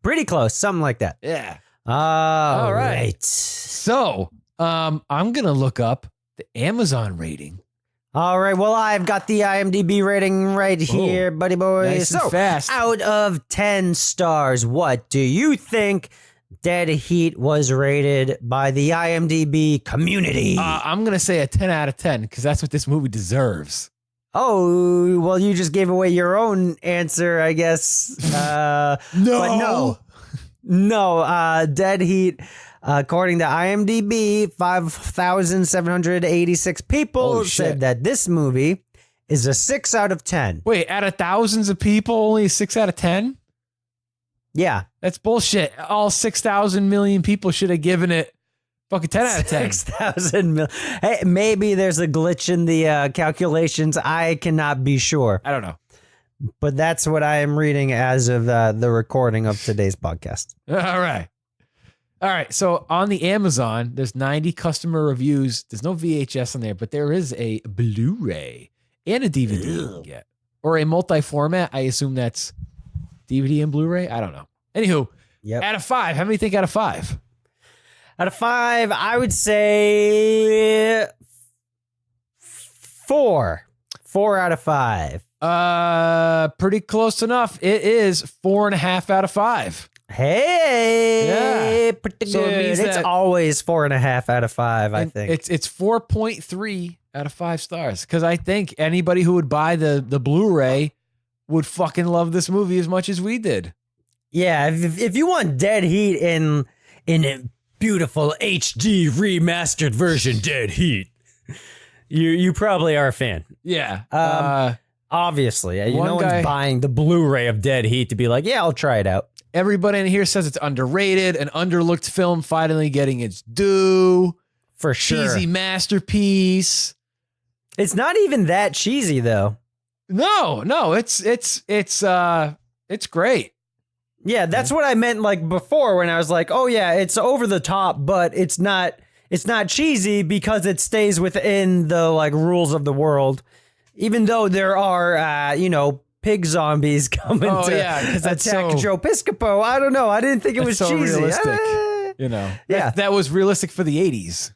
Speaker 10: Pretty close. Something like that.
Speaker 5: Yeah.
Speaker 10: All right.
Speaker 5: So, I'm going to look up the Amazon rating.
Speaker 10: All right. Well, I've got the IMDb rating right here, buddy boy.
Speaker 5: Nice and fast.
Speaker 10: Out of 10 stars, what do you think Dead Heat was rated by the IMDb community?
Speaker 5: I'm going to say a 10 out of 10 because that's what this movie deserves.
Speaker 10: Oh, well, you just gave away your own answer, I guess.
Speaker 5: No.
Speaker 10: But no, Dead Heat, according to IMDb, 5,786 people said that this movie is a 6 out of 10.
Speaker 5: Wait, out of thousands of people, only a 6 out of 10?
Speaker 10: Yeah.
Speaker 5: That's bullshit. All 6,000 million people should have given it fucking 10 out of 10.
Speaker 10: 6,000 million. Hey, maybe there's a glitch in the calculations. I cannot be sure.
Speaker 5: I don't know.
Speaker 10: But that's what I am reading as of the recording of today's podcast.
Speaker 5: All right. So on the Amazon, there's 90 customer reviews. There's no VHS on there, but there is a Blu-ray and a DVD you can get. Or a multi-format. I assume that's DVD and Blu-ray. I don't know. Anywho, out of 5, how many think out of 5?
Speaker 10: Out of 5, I would say 4. 4 out of 5.
Speaker 5: Pretty close enough. It is 4.5 out of 5.
Speaker 10: Hey, pretty
Speaker 5: So it
Speaker 10: good.
Speaker 5: means
Speaker 10: It's
Speaker 5: that-
Speaker 10: always 4.5 out of 5, I think.
Speaker 5: It's 4.3 out of 5 stars. Because I think anybody who would buy the Blu-ray would fucking love this movie as much as we did.
Speaker 10: Yeah, if you want Dead Heat in a beautiful HD remastered version, Dead Heat, you probably are a fan.
Speaker 5: Yeah.
Speaker 10: Obviously,
Speaker 5: One
Speaker 10: no
Speaker 5: guy-
Speaker 10: one's buying the Blu-ray of Dead Heat to be like, yeah, I'll try it out.
Speaker 5: Everybody in here says it's underrated, an underlooked film finally getting its due.
Speaker 10: For sure.
Speaker 5: Cheesy masterpiece.
Speaker 10: It's not even that cheesy though.
Speaker 5: No, it's great.
Speaker 10: Yeah, that's what I meant like before when I was like, oh yeah, it's over the top, but it's not cheesy because it stays within the like rules of the world. Even though there are pig zombies coming to attack Joe Piscopo. I don't know. I didn't think it was
Speaker 5: so
Speaker 10: cheesy.
Speaker 5: realistic.
Speaker 10: Yeah.
Speaker 5: That was realistic for the 80s.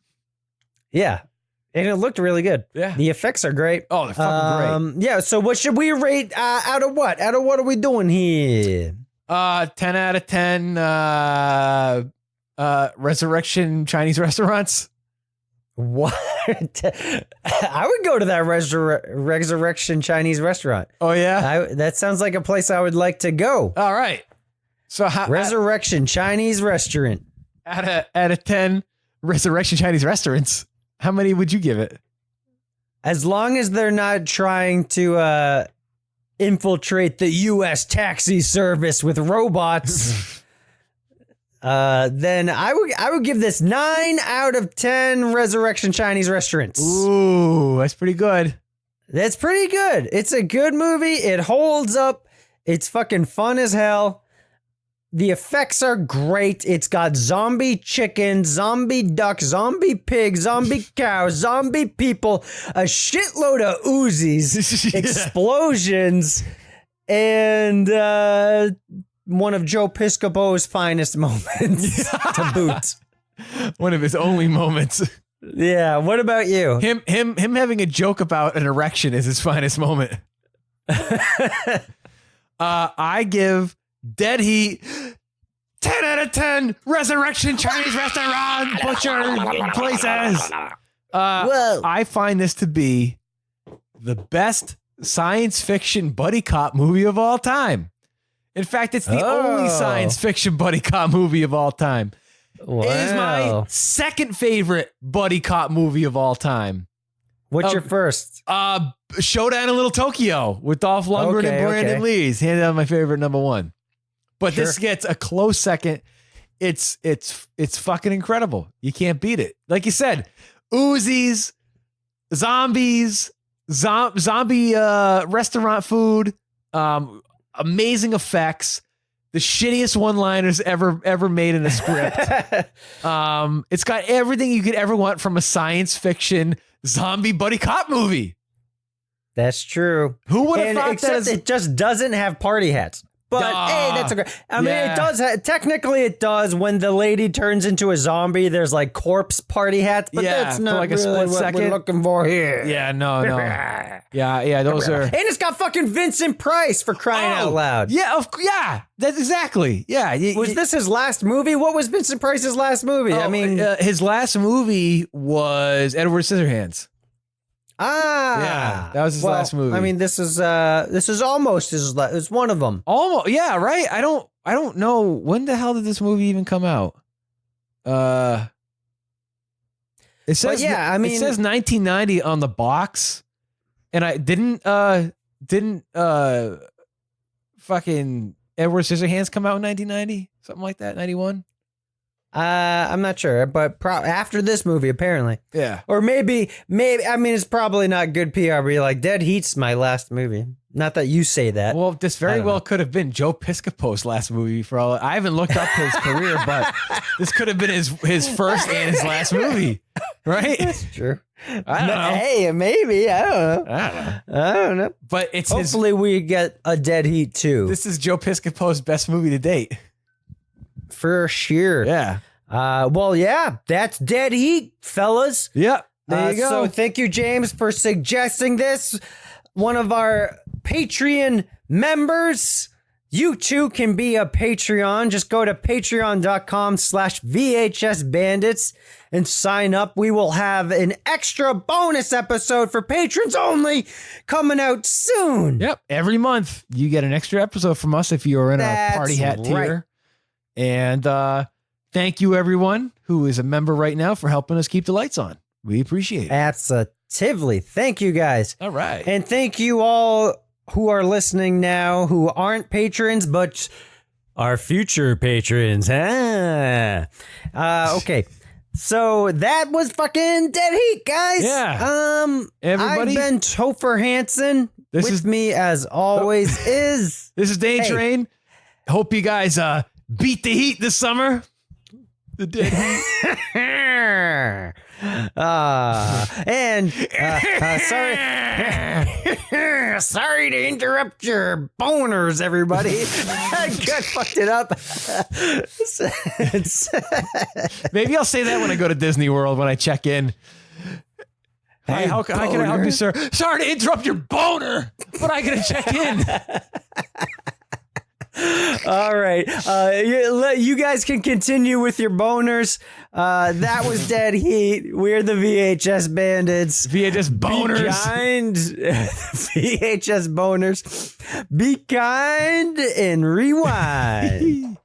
Speaker 10: Yeah. And it looked really good.
Speaker 5: Yeah.
Speaker 10: The effects are great.
Speaker 5: Oh, they're fucking great.
Speaker 10: Yeah, so what should we rate out of what? Out of what are we doing here?
Speaker 5: 10 out of 10 Resurrection Chinese restaurants.
Speaker 10: What? I would go to that Resurrection Chinese restaurant.
Speaker 5: Oh, yeah?
Speaker 10: That sounds like a place I would like to go.
Speaker 5: All right. So
Speaker 10: Resurrection Chinese restaurant.
Speaker 5: Out of 10 Resurrection Chinese restaurants, how many would you give it?
Speaker 10: As long as they're not trying to infiltrate the U.S. taxi service with robots, then I would give this 9 out of 10 Resurrection Chinese restaurants.
Speaker 5: Ooh, that's pretty good.
Speaker 10: That's pretty good. It's a good movie. It holds up. It's fucking fun as hell. The effects are great. It's got zombie chicken, zombie duck, zombie pig, zombie cow, zombie people, a shitload of Uzis, explosions, and one of Joe Piscopo's finest moments to boot.
Speaker 5: One of his only moments.
Speaker 10: Yeah. What about you?
Speaker 5: Him having a joke about an erection is his finest moment. I give Dead Heat 10 out of 10 Resurrection Chinese restaurant butcher places. I find this to be the best science fiction buddy cop movie of all time. In fact, it's the only science fiction buddy cop movie of all time.
Speaker 10: Wow.
Speaker 5: It is my second favorite buddy cop movie of all time.
Speaker 10: What's your first?
Speaker 5: Showdown in Little Tokyo with Dolph Lundgren and Brandon Lee's. Hands down my favorite number one. But this gets a close second. It's fucking incredible. You can't beat it. Like you said, Uzis, zombies, zombie restaurant food, amazing effects, the shittiest one-liners ever made in a script. It's got everything you could ever want from a science fiction zombie buddy cop movie.
Speaker 10: That's true.
Speaker 5: Who would have thought that?
Speaker 10: Except it just doesn't have party hats. But hey, that's a great. I mean, it does. Technically, it does. When the lady turns into a zombie, there's like corpse party hats. But that's not
Speaker 5: like a
Speaker 10: really
Speaker 5: split
Speaker 10: what
Speaker 5: second.
Speaker 10: we're looking for here.
Speaker 5: Yeah, no. yeah, those are.
Speaker 10: And it's got fucking Vincent Price for crying out loud.
Speaker 5: Yeah, that's exactly. Yeah.
Speaker 10: Was this his last movie? What was Vincent Price's last movie? I mean,
Speaker 5: his last movie was Edward Scissorhands. Yeah, that was his last movie.
Speaker 10: I mean, this is almost his. It's one of them.
Speaker 5: Almost, yeah, right. I don't know when the hell did this movie even come out. It says it says 1990 on the box, and I didn't fucking Edward Scissorhands come out in 1990, something like that, 91.
Speaker 10: I'm not sure, but after this movie, apparently.
Speaker 5: Yeah.
Speaker 10: Or maybe. I mean, it's probably not good PR. But you're like, Dead Heat's my last movie. Not that you say that.
Speaker 5: Well, this very well could have been Joe Piscopo's last movie. I haven't looked up his career, but this could have been his first and his last movie, right?
Speaker 10: That's true.
Speaker 5: I don't know.
Speaker 10: Hey, maybe. I don't know.
Speaker 5: But it's
Speaker 10: hopefully we get a Dead Heat too.
Speaker 5: This is Joe Piscopo's best movie to date.
Speaker 10: For sure.
Speaker 5: Yeah.
Speaker 10: Well, yeah, that's Dead Heat, fellas.
Speaker 5: Yep. There you go.
Speaker 10: So thank you, James, for suggesting this. One of our Patreon members. You too can be a Patreon. Just go to patreon.com/VHSBandits and sign up. We will have an extra bonus episode for patrons only coming out soon.
Speaker 5: Yep. Every month you get an extra episode from us if you are in our party hat tier.
Speaker 10: Right.
Speaker 5: And thank you, everyone who is a member right now, for helping us keep the lights on. We appreciate it.
Speaker 10: Absolutely. Thank you, guys.
Speaker 5: All right.
Speaker 10: And thank you all who are listening now who aren't patrons, but are future patrons. Okay. So that was fucking Dead Heat, guys.
Speaker 5: Yeah. Everybody.
Speaker 10: I've been Topher Hansen. With me, as always, is...
Speaker 5: This is Day Train. Hope you guys... beat the heat this summer. The Dead Heat.
Speaker 10: Sorry to interrupt your boners, everybody. I got fucked it up.
Speaker 5: Maybe I'll say that when I go to Disney World when I check in. Hi, how can I help you, sir? Sorry to interrupt your boner, but I gotta check in.
Speaker 10: All right. You guys can continue with your boners. That was Dead Heat. We're the VHS Bandits.
Speaker 5: VHS Boners.
Speaker 10: Be kind. VHS Boners. Be kind and rewind.